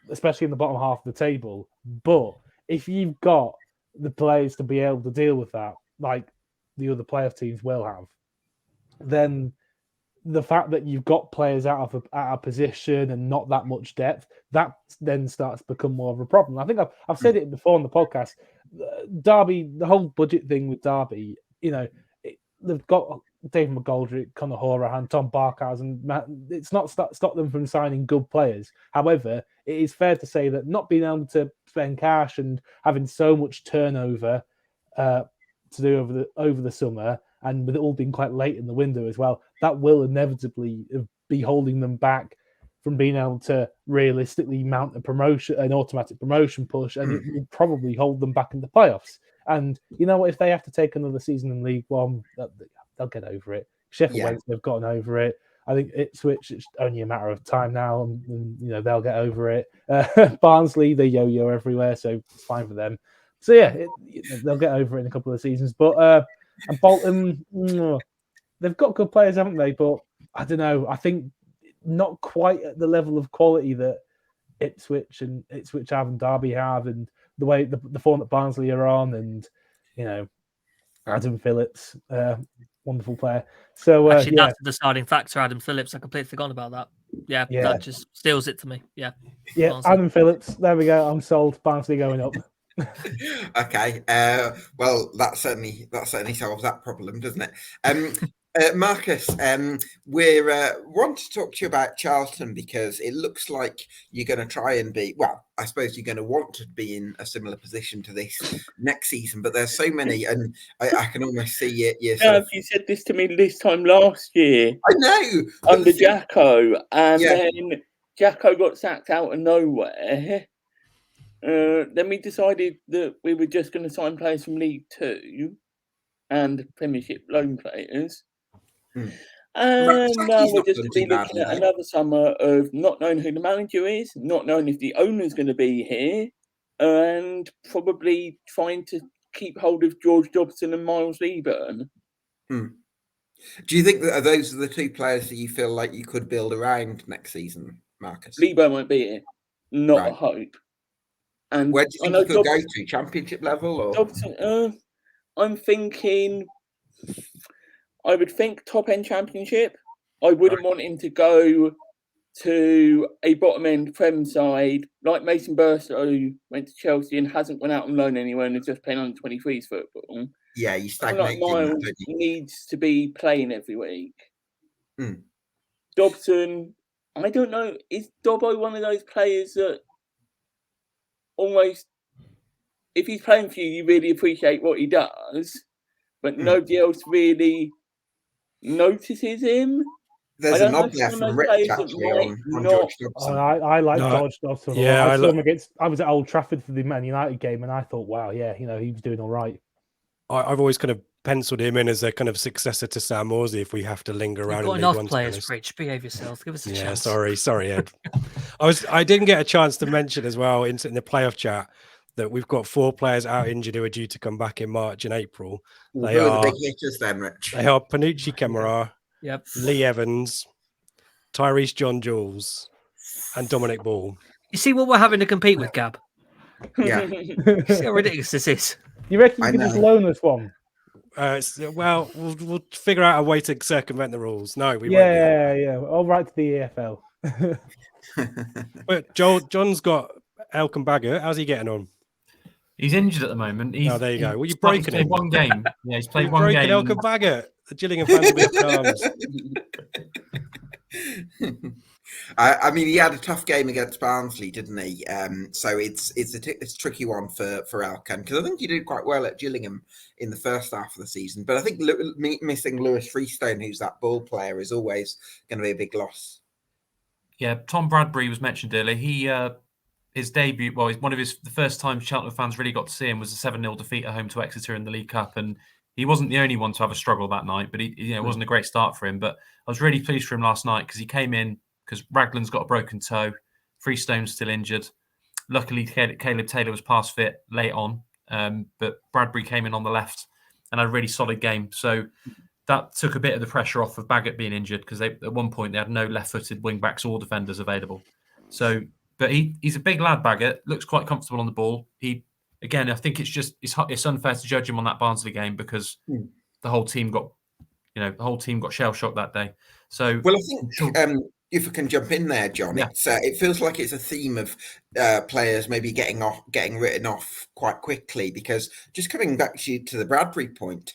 especially in the bottom half of the table. But if you've got the players to be able to deal with that, like the other playoff teams will have, then the fact that you've got players out of position and not that much depth, that then starts to become more of a problem. I think I've said it before on the podcast. Derby, the whole budget thing with Derby, they've got David McGoldrick, Conor Hoare, Tom Barkas, and it's not stopped them from signing good players. However, it is fair to say that not being able to spend cash and having so much turnover to do over the summer, and with it all being quite late in the window as well, that will inevitably be holding them back from being able to realistically mount an automatic promotion push, and it will probably hold them back in the playoffs. And you know what? If they have to take another season in League One, they'll get over it. Sheffield Wednesday have gotten over it. I think Ipswich, it's only a matter of time now, and they'll get over it. Barnsley, they yo-yo everywhere, so it's fine for them. So yeah, they'll get over it in a couple of seasons. But and Bolton, they've got good players, haven't they? But I don't know. I think not quite at the level of quality that Ipswich have and Derby have, and the way the form that Barnsley are on, and Adam Phillips, wonderful player. So actually, that's the deciding factor. Adam Phillips, I completely forgot about that. Yeah, that just steals it to me. Yeah, Barnsley. Adam Phillips. There we go. I'm sold. Barnsley going up. Okay. Well, that certainly solves that problem, doesn't it? Marcus, we want to talk to you about Charlton because it looks like you're going to try and be, well, I suppose you're going to want to be in a similar position to this next season, but there's so many, and I can almost see it. You said this to me this time last year. I know. Under Jacko, and then Jacko got sacked out of nowhere. Then we decided that we were just going to sign players from League Two and Premiership loan players. And now we're just going to be looking at another summer of not knowing who the manager is, not knowing if the owner's going to be here, and probably trying to keep hold of George Dobson and Miles Leaburn. Do you think that those are the two players that you feel like you could build around next season, Marcus? Leaburn won't be here. Not a hope. And where do you think you could go to? Championship level? Or Dobson, I'm thinking... I would think top-end Championship. I wouldn't want him to go to a bottom-end Prem side like Mason Burstow, who went to Chelsea and hasn't went out on loan anywhere and is just playing under 23s football. Yeah, you stagnate. Miles needs to be playing every week. Dobson, I don't know. Is Dobbo one of those players that almost, if he's playing for you, you really appreciate what he does, but nobody else really notices him? There's a nod there from Rich actually on George Dobson. I like George Dobson. Yeah, I was at Old Trafford for the Man United game, and I thought, wow, yeah, he was doing all right. I've always kind of penciled him in as a kind of successor to Sam Morsey if we have to linger around. You've got enough players, Rich. Behave yourself. Give us a chance. Sorry, Ed. I didn't get a chance to mention as well in the playoff chat that we've got 4 players out injured who are due to come back in March and April. They are the big hitters then, Rich. They are Panucci Kemmerer, Lee Evans, Tyrese John Jules, and Dominic Ball. You see what we're having to compete with, Gab? Yeah. You see how ridiculous this is? You reckon you can just loan us one? Well, we'll figure out a way to circumvent the rules. No, we won't. Yeah. All right to the EFL. But John's got Elkan Baggott. How's he getting on? He's injured at the moment. There you go. Well, you've broken him. One game. Yeah, he's played one game. Elkan Baggott. The Gillingham fans will be up arms. I mean, he had a tough game against Barnsley, didn't he? So it's a tricky one for Elkan, because I think he did quite well at Gillingham in the first half of the season. But I think missing Lewis Freestone, who's that ball player, is always going to be a big loss. Yeah, Tom Bradbury was mentioned earlier. He his debut, well, the first time Cheltenham fans really got to see him was a 7-0 defeat at home to Exeter in the League Cup, and he wasn't the only one to have a struggle that night. But it wasn't a great start for him. But I was really pleased for him last night because he came in because Raglan's got a broken toe, Freestone's still injured. Luckily, Caleb Taylor was pass fit late on, but Bradbury came in on the left and had a really solid game. So that took a bit of the pressure off of Baggett being injured because at one point they had no left-footed wing-backs or defenders available. So, but he's a big lad, Baggett, looks quite comfortable on the ball. I think it's unfair to judge him on that Barnsley game because the whole team got shell-shocked that day. So, well, I think if I can jump in there, John, it feels like it's a theme of players maybe getting written off quite quickly, because just coming back to the Bradbury point,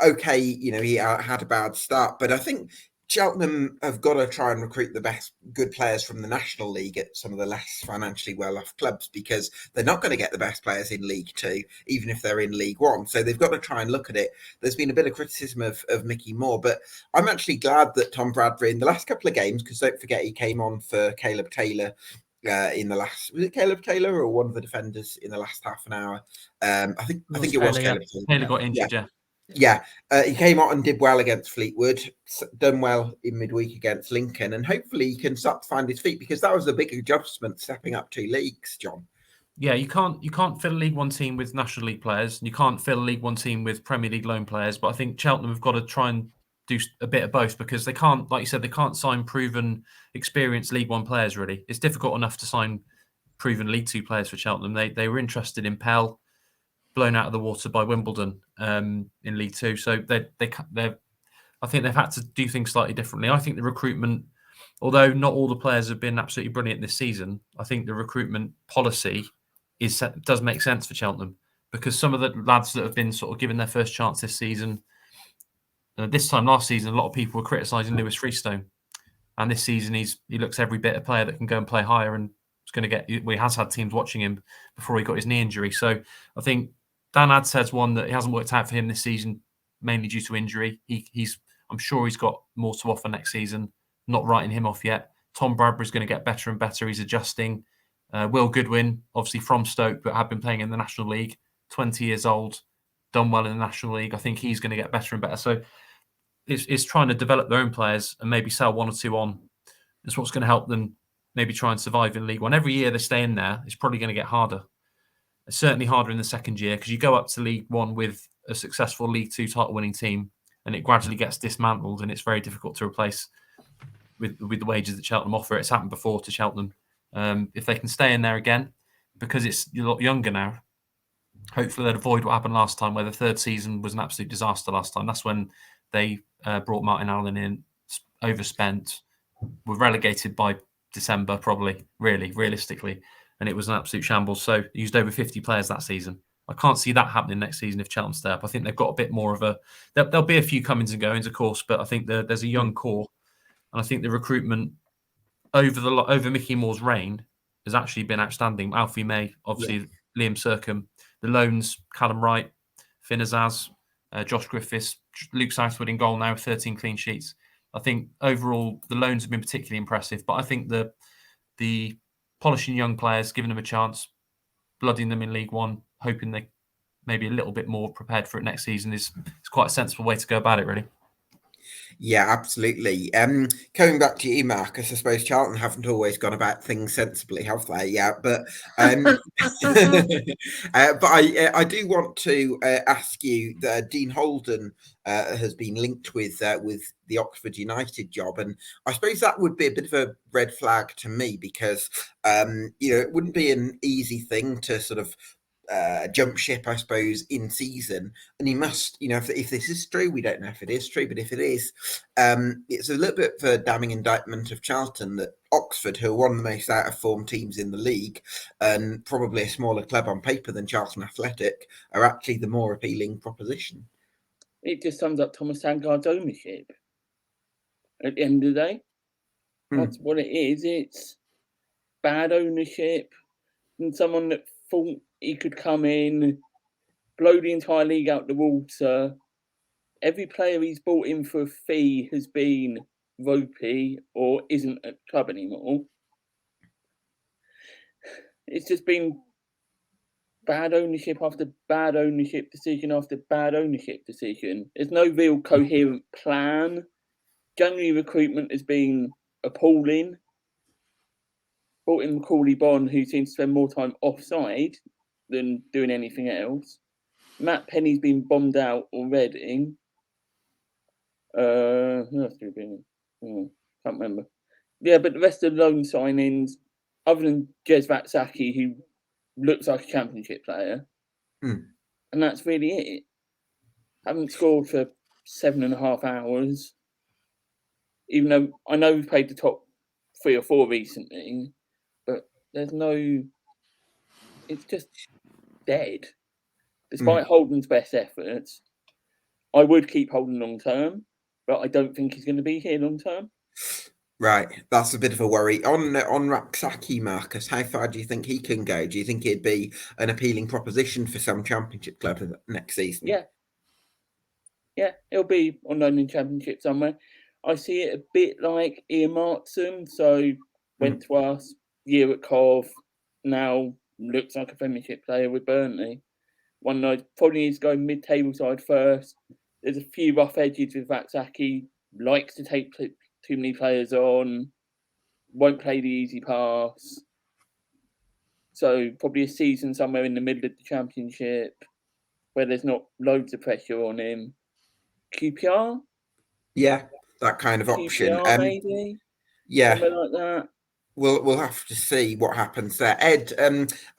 okay, he had a bad start, but I think Cheltenham have got to try and recruit the best good players from the National League at some of the less financially well-off clubs, because they're not going to get the best players in League Two, even if they're in League One. So they've got to try and look at it. There's been a bit of criticism of Mickey Moore, but I'm actually glad that Tom Bradbury in the last couple of games, because don't forget he came on for Caleb Taylor in the last, was it Caleb Taylor or one of the defenders in the last half an hour? I think it was Caleb Taylor. Taylor got injured, Yeah, he came out and did well against Fleetwood, done well in midweek against Lincoln, and hopefully he can start to find his feet, because that was a big adjustment stepping up 2 leagues, John. Yeah, you can't fill a League One team with National League players, and you can't fill a League One team with Premier League loan players. But I think Cheltenham have got to try and do a bit of both, because they can't, like you said, they can't sign proven, experienced League One players. Really, it's difficult enough to sign proven League Two players for Cheltenham. They were interested in Pell, blown out of the water by Wimbledon in League Two. So I think they've had to do things slightly differently. I think the recruitment, although not all the players have been absolutely brilliant this season, I think the recruitment policy does make sense for Cheltenham, because some of the lads that have been sort of given their first chance this season, this time last season, a lot of people were criticising Lewis Freestone, and this season he looks every bit a player that can go and play higher, and he has had teams watching him before he got his knee injury. So I think Dan Adsed's one that it hasn't worked out for him this season, mainly due to injury. I'm sure he's got more to offer next season. Not writing him off yet. Tom Bradbury's going to get better and better. He's adjusting. Will Goodwin, obviously from Stoke, but had been playing in the National League, 20 years old, done well in the National League. I think he's going to get better and better. So it's trying to develop their own players and maybe sell one or two on. That's what's going to help them maybe try and survive in League One. Every year they stay in there, it's probably going to get harder. It's certainly harder in the second year, because you go up to League One with a successful League Two title-winning team, and it gradually gets dismantled, and it's very difficult to replace with the wages that Cheltenham offer. It's happened before to Cheltenham. If they can stay in there again, because it's a lot younger now, hopefully they'll avoid what happened last time, where the third season was an absolute disaster last time. That's when they brought Martin Allen in, overspent, were relegated by December, probably, really, realistically. And it was an absolute shambles. So used over 50 players that season. I can't see that happening next season if Cheltenham stay up. I think they've got a bit more of there'll be a few comings and goings, of course, but I think there's a young core. And I think the recruitment over Mickey Moore's reign has actually been outstanding. Alfie May, obviously, Liam Sercombe, the loans, Callum Wright, Finn Azaz, Josh Griffiths, Luke Southwood in goal now, 13 clean sheets. I think overall the loans have been particularly impressive, but I think the polishing young players, giving them a chance, blooding them in League One, hoping they maybe a little bit more prepared for it next season is quite a sensible way to go about it, really. Yeah, absolutely. Coming back to you, Marcus, I suppose Charlton haven't always gone about things sensibly, have they? Yeah, but but I do want to ask you that Dean Holden has been linked with the Oxford United job, and I suppose that would be a bit of a red flag to me, because it wouldn't be an easy thing to sort of jump ship, I suppose, in season. And he must, if this is true, we don't know if it is true, but if it is, it's a little bit of a damning indictment of Charlton that Oxford, who are one of the most out of form teams in the league and probably a smaller club on paper than Charlton Athletic, are actually the more appealing proposition. It just sums up Thomas Sandgaard's ownership. At the end of the day, that's what it is. It's bad ownership, and someone that thought he could come in, blow the entire league out the water. Every player he's brought in for a fee has been ropey or isn't at the club anymore. It's just been bad ownership after bad ownership decision after bad ownership decision. There's no real coherent plan. January recruitment has been appalling. Brought in Macaulay Bonne, who seems to spend more time offside than doing anything else. Matt Penny's been bombed out already. Who else have been? Can't remember. Yeah, but the rest of the loan signings, other than Jez Vatsaki, who looks like a championship player, and that's really it. Haven't scored for 7.5 hours. Even though I know we've played the top 3 or 4 recently, but there's no. It's just dead. Despite Holden's best efforts, I would keep Holden long term, but I don't think he's going to be here long term. Right, that's a bit of a worry. On Rapsaki, Marcus, how far do you think he can go? Do you think he'd be an appealing proposition for some championship club next season? Yeah, he'll be on loan in championship somewhere. I see it a bit like Ian Markson, so went to us, year at Cov, now looks like a Premiership player with Burnley. One night probably needs to go mid-table side first. There's a few rough edges with Vatsaki, likes to take too many players on, won't play the easy pass. So probably a season somewhere in the middle of the Championship where there's not loads of pressure on him. QPR? Yeah, that kind of option. QPR maybe? Yeah. Something like that. We'll have to see what happens there. Ed,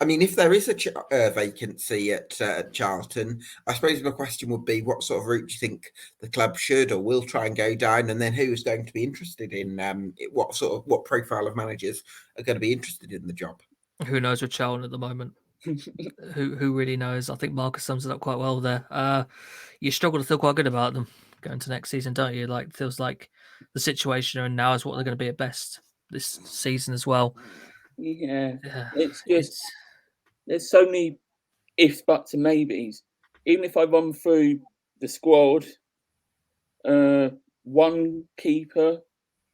I mean, if there is a vacancy at Charlton, I suppose my question would be, what sort of route do you think the club should or will try and go down? And then who is going to be interested in what profile of managers are going to be interested in the job? Who knows with Charlton at the moment? Who really knows? I think Marcus sums it up quite well there. You struggle to feel quite good about them going to next season, don't you? Like, feels like the situation they're in now is what they're going to be at best this season as well. Yeah. It's just there's so many ifs, buts, and maybes. Even if I run through the squad, one keeper,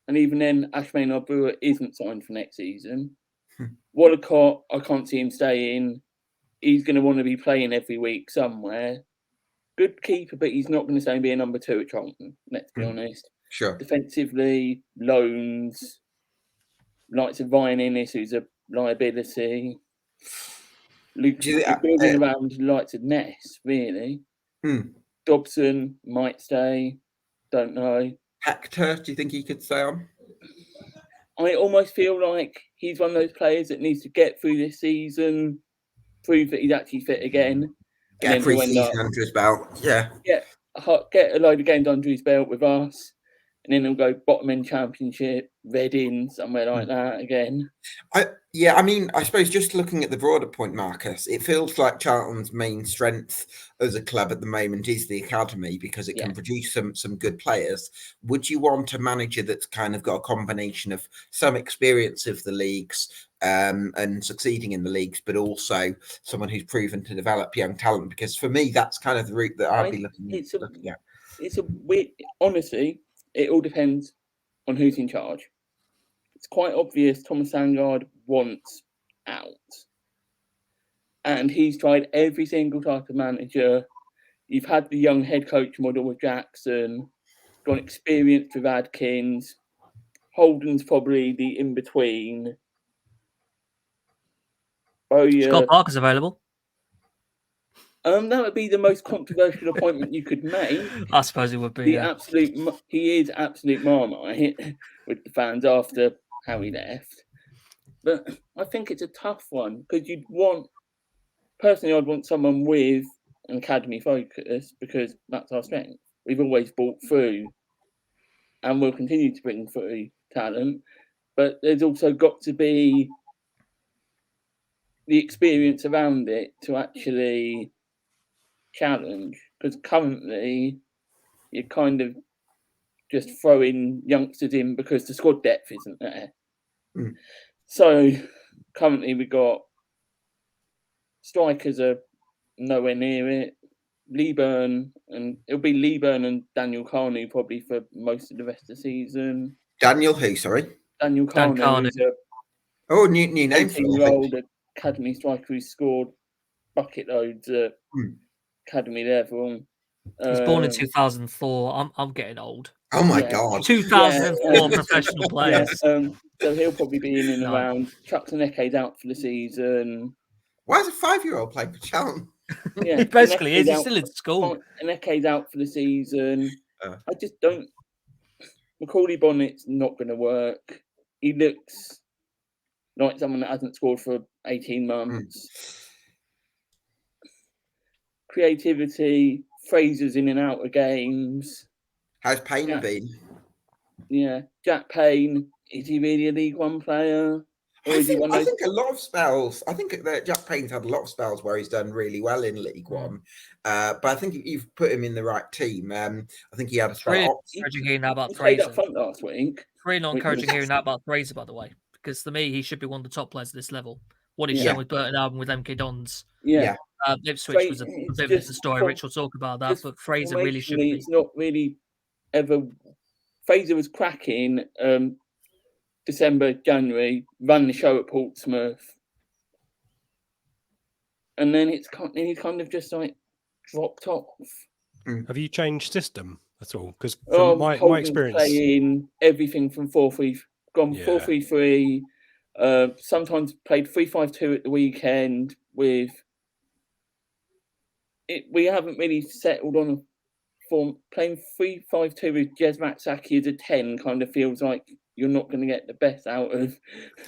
and even then, Ashmain Brewer isn't signed for next season. Wallacott, I can't see him staying. He's going to want to be playing every week somewhere. Good keeper, but he's not going to stay and be a number 2 at Charlton, let's be honest. Sure. Defensively, loans, likes of Ryan Innes, who's a liability. Building around likes of Ness, really. Dobson might stay, don't know. Hector, do you think he could stay on? I almost feel like he's one of those players that needs to get through this season, prove that he's actually fit again. Get a pre-season under his belt, yeah. Get a load of games under his belt with us, and then he'll go bottom end Championship, Reading, somewhere like that again. I mean, I suppose just looking at the broader point, Marcus, it feels like Charlton's main strength as a club at the moment is the academy because it can produce some good players. Would you want a manager that's kind of got a combination of some experience of the leagues and succeeding in the leagues, but also someone who's proven to develop young talent? Because for me, that's kind of the route that I'd be looking at. It's a weird, honestly, it all depends on who's in charge. It's quite obvious Thomas Sandgaard wants out. And he's tried every single type of manager. You've had the young head coach model with Jackson, got experience with Adkins. Holden's probably the in-between. Scott Parker's available. That would be the most controversial appointment you could make. I suppose it would be. He is absolute Marmite with the fans after how he left. But I think it's a tough one because I'd want someone with an academy focus because that's our strength. We've always brought through and we'll continue to bring through talent, but there's also got to be the experience around it to actually challenge, because currently you're kind of just throwing youngsters in because the squad depth isn't there. So currently we've got strikers are nowhere near it. Leeburn, and it'll be Leeburn and Daniel Carney probably for most of the rest of the season. Daniel who, sorry? Daniel Carney is a new name. 18-year-old academy striker who scored bucket loads at academy level. He's born in 2004. I'm getting old. Oh my God. 2004 professional players. So he'll probably be in and around. Chuck Neke's out for the season. Why is a 5-year-old playing for Cheltenham? Yeah, he basically is. He's still in school. Neke's out for the season. I just don't. Macaulay Bonnet's not going to work. He looks like someone that hasn't scored for 18 months. Creativity. Fraser's in and out of games. How's Payne been? Yeah, Jack Payne. Is he really a League One player? I think a lot of spells. I think that Jack Payne's had a lot of spells where he's done really well in League One. But I think you've put him in the right team. I think he had a spell. Encouraging hearing that about He played Fraser. up front last week. Really not encouraging hearing that about Fraser, by the way, because to me he should be one of the top players at this level. What he's shown with Burton Albion, with MK Dons. Yeah. Ipswich was a bit of a story. Rich will talk about that, but Fraser really should be. It's not really ever. Fraser was cracking. December, January, run the show at Portsmouth, and then he's kind of just like dropped off. Have you changed system at all? Because from my experience, playing everything from 4-3, gone 4-3-3. Sometimes played 3-5-2 at the weekend. With it, we haven't really settled on a form. Playing 3-5-2 with Jez Matsaki as a 10 kind of feels like you're not going to get the best out of.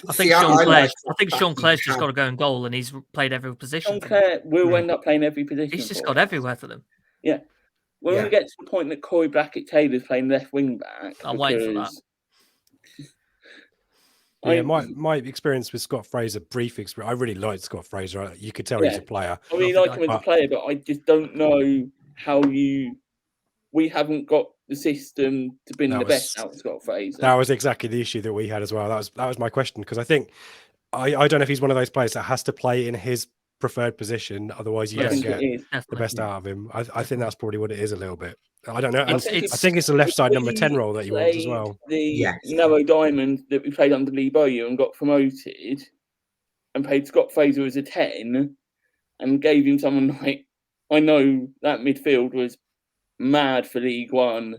I think Sean Clare's just got to go in goal, and he's played every position. Sean Clare will end up playing every position. He's just got everywhere for them. Yeah. When we get to the point that Corey Blackett-Taylor's playing left wing back, I'll wait for that. Yeah, my experience with Scott Fraser, brief experience. I really liked Scott Fraser. You could tell he's a player. I really like him as a player, but I just don't know how we haven't got the system to bring the best out of Scott Fraser. That was exactly the issue that we had as well. That was my question, because I think I don't know if he's one of those players that has to play in his preferred position, otherwise you don't get the best out of him. I think that's probably what it is a little bit. I don't know. And I think it's the left side number 10 role that he wants as well. The narrow diamond that we played under Lee Bowyer and got promoted, and played Scott Fraser as a 10, and gave him someone like, I know that midfield was mad for League One.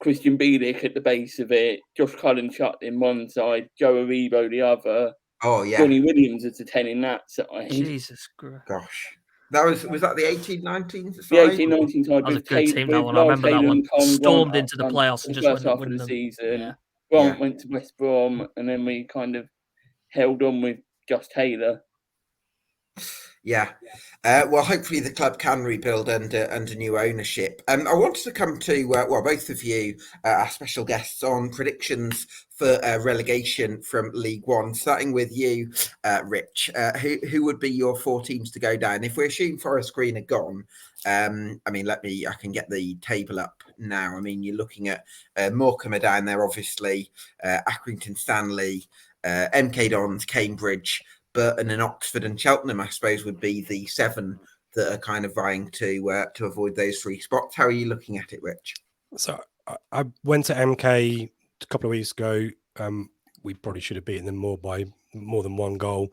Christian Bielik at the base of it, Josh Cullen shut in one side, Joe Aribo the other. Oh yeah, Johnny Williams as a 10 in that side. Jesus Christ! Gosh, that was that the 18-19 side? The 18-19 side was a good team. That one, I remember that one. Stormed into the playoffs and just went half of the season. Yeah. Grant went to West Brom, and then we kind of held on with Josh Taylor. Yeah. Well, hopefully the club can rebuild under new ownership. I wanted to come to, both of you, our special guests, on predictions for relegation from League One. Starting with you, Rich. Who would be your 4 teams to go down? If we assume Forest Green are gone, I can get the table up now. I mean, you're looking at Morecambe are down there, obviously, Accrington Stanley, MK Dons, Cambridge, Burton and Oxford and Cheltenham, I suppose, would be the 7 that are kind of vying to avoid those 3 spots. How are you looking at it, Rich? So I went to MK a couple of weeks ago. We probably should have beaten them by more than 1 goal.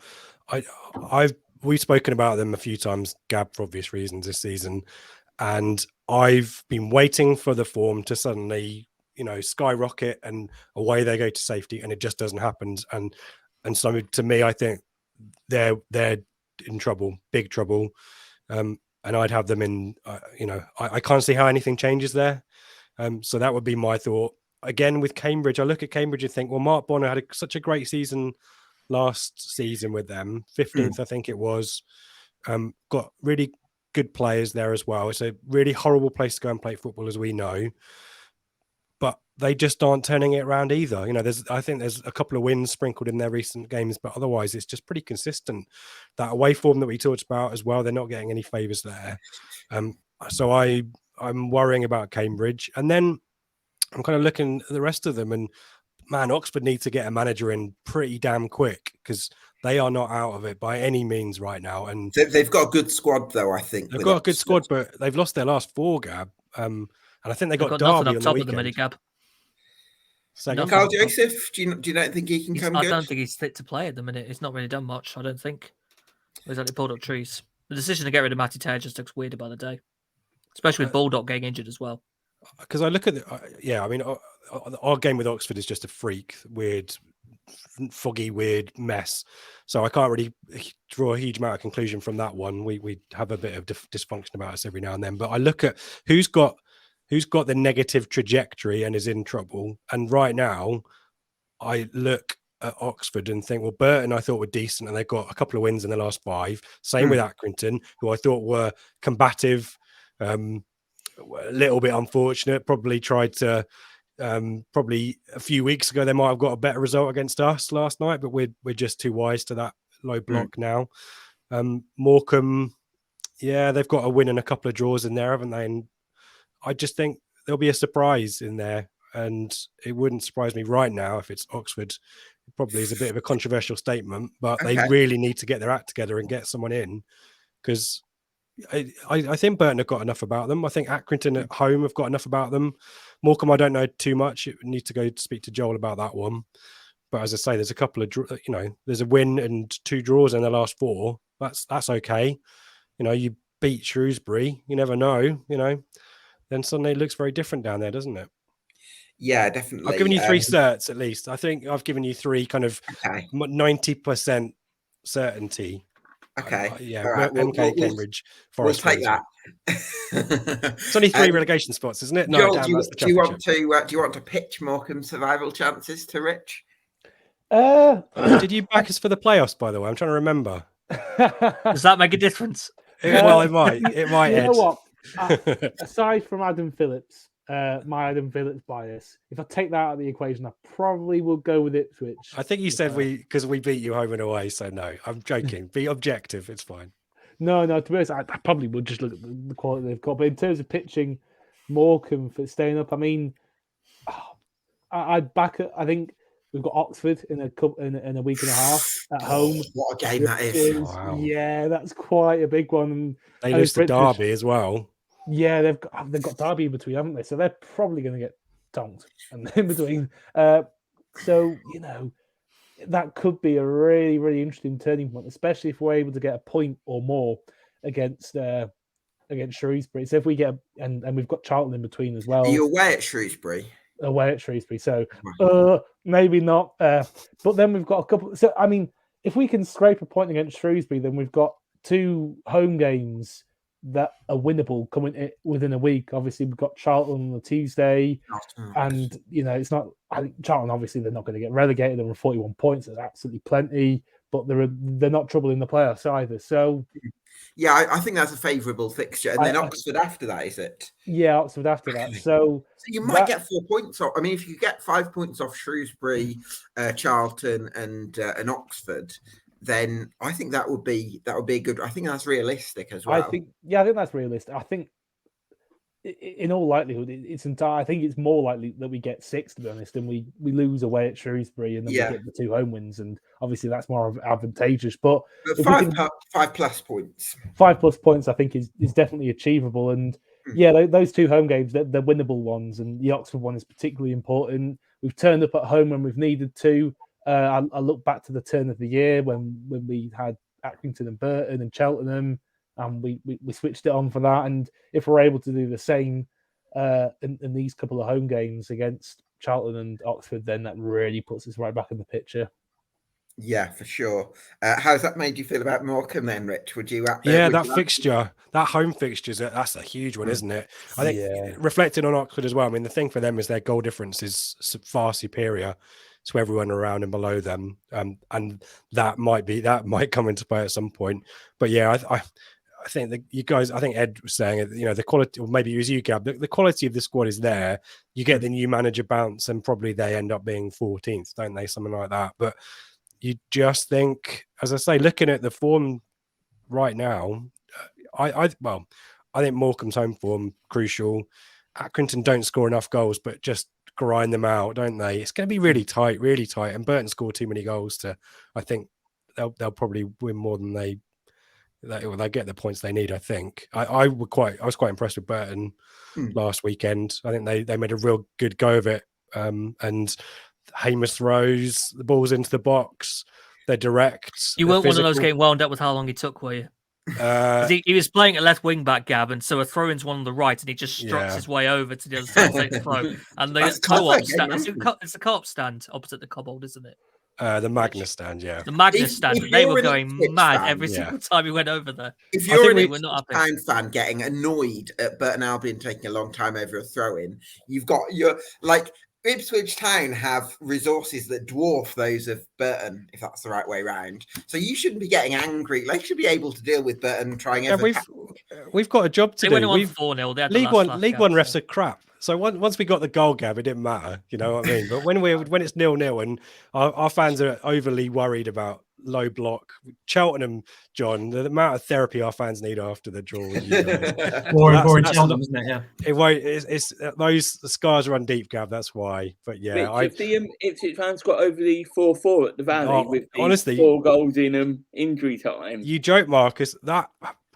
We've spoken about them a few times, Gab, for obvious reasons this season, and I've been waiting for the form to suddenly, skyrocket and away they go to safety, and it just doesn't happen. And so to me, I think they're in trouble, big trouble, and I'd have them in. I can't see how anything changes there. So that would be my thought. Again, with Cambridge, I look at Cambridge and think, well, Mark Bonner had such a great season last season with them, 15th, I think it was. Got really good players there as well. It's a really horrible place to go and play football, as we know. But they just aren't turning it around either. I think there's a couple of wins sprinkled in their recent games, but otherwise it's just pretty consistent. That away form that we talked about as well, they're not getting any favours there. So I'm worrying about Cambridge. And then I'm kind of looking at the rest of them, and man, Oxford need to get a manager in pretty damn quick, because They are not out of it by any means right now. And they've got a good squad, though, I think. They've got a good squad, but they've lost their last 4, Gab. And I think they got nothing Derby up on top the of the minute, weekend. Gab. So Carl Joseph, do you not think he can come good? I don't think he's fit to play at the minute. He's not really done much, I don't think. He's only pulled up trees. The decision to get rid of Matty Taylor just looks weird by the day, especially with Bulldog getting injured as well. Because I look at our game with Oxford is just a freak, weird, foggy, weird mess. So I can't really draw a huge amount of conclusion from that one. We have a bit of dysfunction about us every now and then. But I look at who's got the negative trajectory and is in trouble. And right now, I look at Oxford and think, well, Burton I thought were decent, and they've got a couple of wins in the last 5. Same with Accrington, who I thought were combative, a little bit unfortunate. Probably tried to. Probably a few weeks ago they might have got a better result against us last night, but we're just too wise to that low block now. Morecambe, they've got a win and a couple of draws in there, haven't they? And I just think there'll be a surprise in there, and it wouldn't surprise me right now if it's Oxford. It probably is a bit of a controversial statement, but they really need to get their act together and get someone in, because I think Burton have got enough about them. I think Accrington at home have got enough about them. Morecambe, I don't know too much. You need to go speak to Joel about that one. But as I say, there's a couple of, there's a win and 2 draws in the last 4. That's okay. You beat Shrewsbury. You never know. Then suddenly it looks very different down there, doesn't it? Yeah, definitely. I've given you 3 certs at least. I think I've given you 3 kind of 90% certainty. Okay. Yeah. Right. MK, Cambridge, Forest. We'll take that. It's only 3 relegation spots, isn't it? No, Joel, damn, do you want to pitch Morecambe survival chances to Rich? Did you back us for the playoffs, by the way? I'm trying to remember. Does that make a difference? Well, it might. It might. You know what? Aside from Adam Phillips, my Adam Phillips bias, if I take that out of the equation, I probably will go with Ipswich. I think you said because we beat you home and away. So no, I'm joking. Be objective. It's fine. No. To be honest, I probably would just look at the quality they've got. But in terms of pitching Morecambe for staying up, I mean, I'd back it. I think we've got Oxford in a week and a half at home. What a game that is! Wow. Yeah, that's quite a big one. They lose to Derby as well. Yeah, they've got Derby in between, haven't they? So they're probably going to get tonked and in between. So that could be a really, really interesting turning point, especially if we're able to get a point or more against Shrewsbury. So if we get and we've got Charlton in between as well. Are you away at Shrewsbury? Away at Shrewsbury, so maybe not. But then we've got a couple. So I mean, if we can scrape a point against Shrewsbury, then we've got 2 home games that are winnable coming within a week. Obviously, we've got Charlton on the Tuesday, and it's not. I think Charlton, obviously, they're not going to get relegated. They're on 41 points. There's absolutely plenty, but they're not trouble in the playoffs either. So, yeah, I think that's a favourable fixture, and then Oxford after that, is it? Yeah, Oxford after that. So you might get 4 points off. I mean, if you get 5 points off Shrewsbury, Charlton, and Oxford, then I think that would be a good. I think that's realistic as well. I think that's realistic. I think, in all likelihood, I think it's more likely that we get 6, to be honest, and we lose away at Shrewsbury, and then we get the 2 home wins, and obviously that's more advantageous. But 5 plus points, 5 plus points, I think is definitely achievable. And those 2 home games, they're winnable ones, and the Oxford one is particularly important. We've turned up at home when we've needed to. I look back to the turn of the year when we had Accrington and Burton and Cheltenham, and we switched it on for that. And if we're able to do the same in these couple of home games against Charlton and Oxford, then that really puts us right back in the picture. Yeah, for sure. How's that made you feel about Morecambe then, Rich? Would you? Fixture, that home fixture, that's a huge one, isn't it? I think reflecting on Oxford as well. I mean, the thing for them is their goal difference is far superior to everyone around and below them, and that might come into play at some point. But yeah, I think that you guys, I think Ed was saying, the quality, or maybe it was you, Gab, the quality of the squad is there. You get the new manager bounce, and probably they end up being 14th, don't they? Something like that. But you just think, as I say, looking at the form right now, I think Morecambe's home form crucial. Accrington don't score enough goals, but just grind them out, don't they? It's going to be really tight, and Burton scored too many goals to, I think, they'll probably win more than they get the points they need. I think I was quite impressed with Burton last weekend. I think they made a real good go of it. And Hamish throws the balls into the box. They're direct. You weren't one of those getting wound up with how long he took, were you? He was playing at left wing back, Gab, and so a throw in's one on the right, and he just struts his way over to the other side to take the throw. And the co-op stand, it's the co-op stand opposite the Cobbold, isn't it? The Magnus stand, the Magnus stand. They were going mad every single time he went over there. If you're an Ipswich Town fan getting annoyed at Burton Albion taking a long time over a throw-in, you've got Ipswich Town have resources that dwarf those of Burton, if that's the right way round. So you shouldn't be getting angry. They should be able to deal with Burton trying every. We've got a job to do. They went on 4-0. League One refs are crap. So once we got the goal, Gab, it didn't matter. You know what I mean? But when it's 0-0 and our fans are overly worried about low block, Cheltenham, John, the amount of therapy our fans need after the draw. Boring Cheltenham, isn't it? Yeah. It won't. It's those scars run deep, Gab. That's why. But yeah, if the Ipswich fans got over the 4-4 at the Valley with honestly 4 goals in injury time. You joke, Marcus. That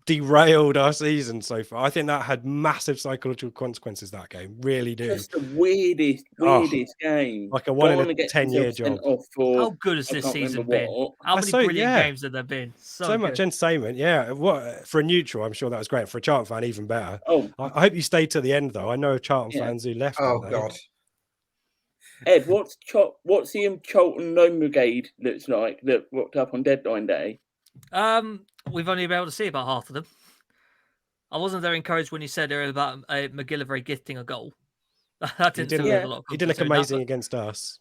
derailed our season so far. I think that had massive psychological consequences. That game really do. Just the weirdest game. Like a 1 in a 10-year job. How good has this season been? How many brilliant games have there been? So much entertainment. Yeah, for a neutral, I'm sure that was great. For a Charlton fan, even better. Oh, I hope you stayed to the end, though. I know Charlton fans who left. Oh God. Ed, what's the Charlton Loan Brigade looks like that rocked up on deadline day? We've only been able to see about half of them. I wasn't very encouraged when you said earlier about McGillivray gifting a goal. That didn't feel a lot. He did look amazing against us.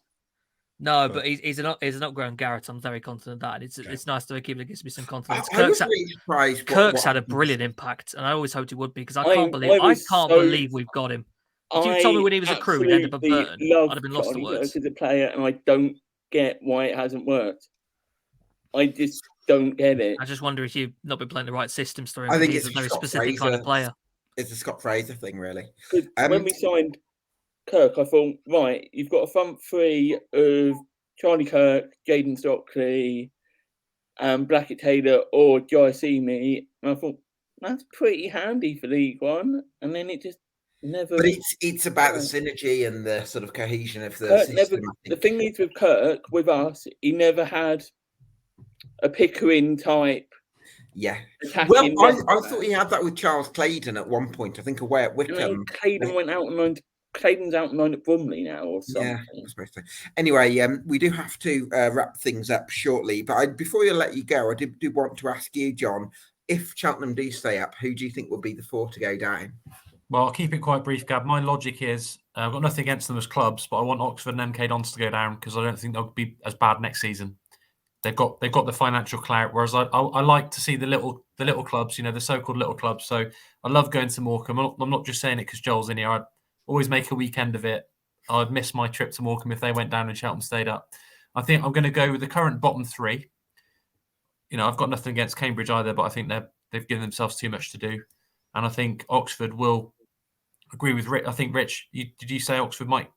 No, but he's an upgrown Garrett. I'm very confident of that. It's nice to keep it gives me some confidence. Kirk's had a brilliant impact, and I always hoped he would be because I can't believe we've got him. If you told me when he was a Crew and ended up at Burton, I'd have been lost for words. As a player, and I don't get why it hasn't worked. I just don't get it. I just wonder if you've not been playing the right systems through him. I think he's a very specific kind of player. It's a Scott Fraser thing, really. When we signed Kirk, I thought, right, you've got a front three of Charlie Kirk, Jayden Stockley, Blackett Taylor, or Jaisimi. And I thought, that's pretty handy for League One. And then it just never... But it's about the synergy and the sort of cohesion of the system. The thing is with Kirk, with us, he never had a Pickering type. Yeah. Well, I thought he had that with Charles Claydon at one point. I think away at Wycombe. Claydon went out and loaned. Claydon's out and loaned at Bromley now or something. Yeah, I suppose so. Anyway, we do have to wrap things up shortly. But before I let you go, I do want to ask you, John, if Cheltenham do stay up, who do you think will be the 4 to go down? Well, I'll keep it quite brief, Gab. My logic is I've got nothing against them as clubs, but I want Oxford and MK Dons to go down because I don't think they'll be as bad next season. They've got the financial clout, whereas I like to see the little clubs, the so-called little clubs. So I love going to Morecambe. I'm not just saying it because Joel's in here. I'd always make a weekend of it. I'd miss my trip to Morecambe if they went down and Cheltenham stayed up. I think I'm going to go with the current bottom 3. I've got nothing against Cambridge either, but I think they've given themselves too much to do, and I think Oxford will agree with Rich. I think Rich, did you say Oxford might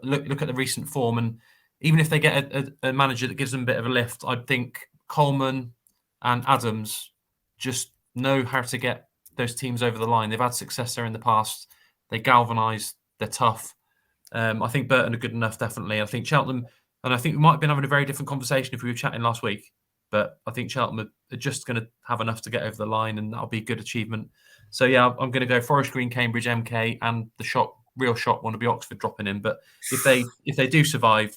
look at the recent form and? Even if they get a manager that gives them a bit of a lift, I think Coleman and Adams just know how to get those teams over the line. They've had success there in the past. They galvanise. They're tough. I think Burton are good enough, definitely. I think Cheltenham, and I think we might have been having a very different conversation if we were chatting last week, but I think Cheltenham are just going to have enough to get over the line, and that'll be a good achievement. So, yeah, I'm going to go Forest Green, Cambridge, MK, and the real shot want to be Oxford dropping in. But if they do survive,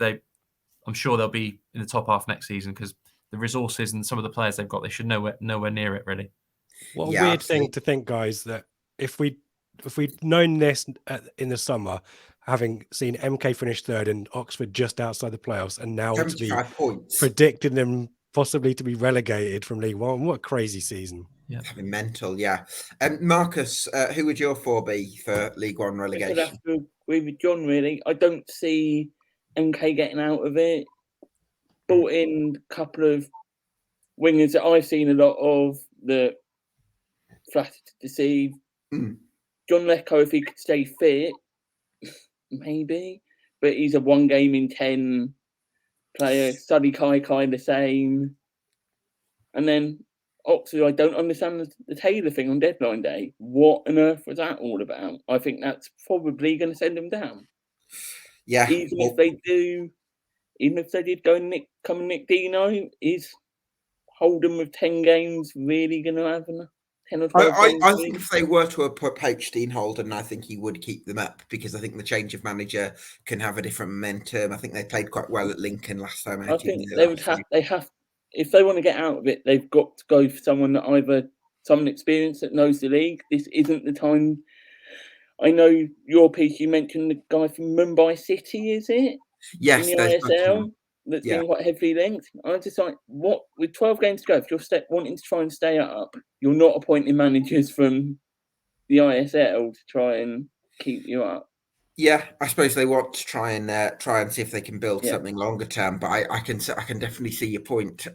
I'm sure they'll be in the top half next season because the resources and some of the players they've got, they should nowhere near it, really. What a weird thing to think, guys, that if we'd known this in the summer, having seen MK finish 3rd and Oxford just outside the playoffs, and now to be predicting them possibly to be relegated from League One, what a crazy season. Yeah, having mental, yeah. Marcus, who would your 4 be for League One relegation? I'd have to agree with John, really. I don't see MK getting out of it. Brought in a couple of wingers that I've seen a lot of that flattered to deceive. John Lecco, if he could stay fit, maybe. But he's a 1 game in 10 player. Study Kai the same. And then Oxford, I don't understand the Taylor thing on deadline day. What on earth was that all about? I think that's probably going to send them down. Yeah. Even if they did go and come and nick Dino, is Holden with 10 games really going to have 10 or 12 games? I think if they were to approach Dean Holden, I think he would keep them up, because I think the change of manager can have a different momentum. I think they played quite well at Lincoln last time. I think they have, if they want to get out of it, they've got to go for someone experienced that knows the league. This isn't the time. I know your piece, you mentioned the guy from Mumbai City, is it? Yes, in the ISL that's been quite heavily linked. I'm just like, what, with 12 games to go, if you're wanting to try and stay up, you're not appointing managers from the ISL to try and keep you up. Yeah, I suppose they want to try and see if they can build something longer term. But I can definitely see your point.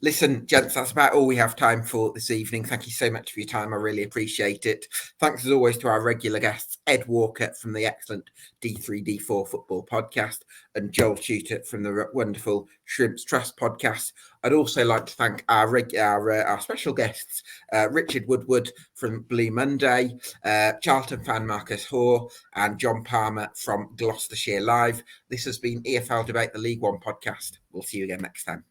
Listen, gents, that's about all we have time for this evening. Thank you so much for your time. I really appreciate it. Thanks as always to our regular guests, Ed Walker from the excellent D3D4 Football podcast and Joel Tutor from the wonderful Shrimps Trust podcast. I'd also like to thank our special guests, Richard Woodward from Blue Monday, Charlton fan Marcus Hoare, and Jon Palmer from Gloucestershire Live. This has been EFL Debate, the League One podcast. We'll see you again next time.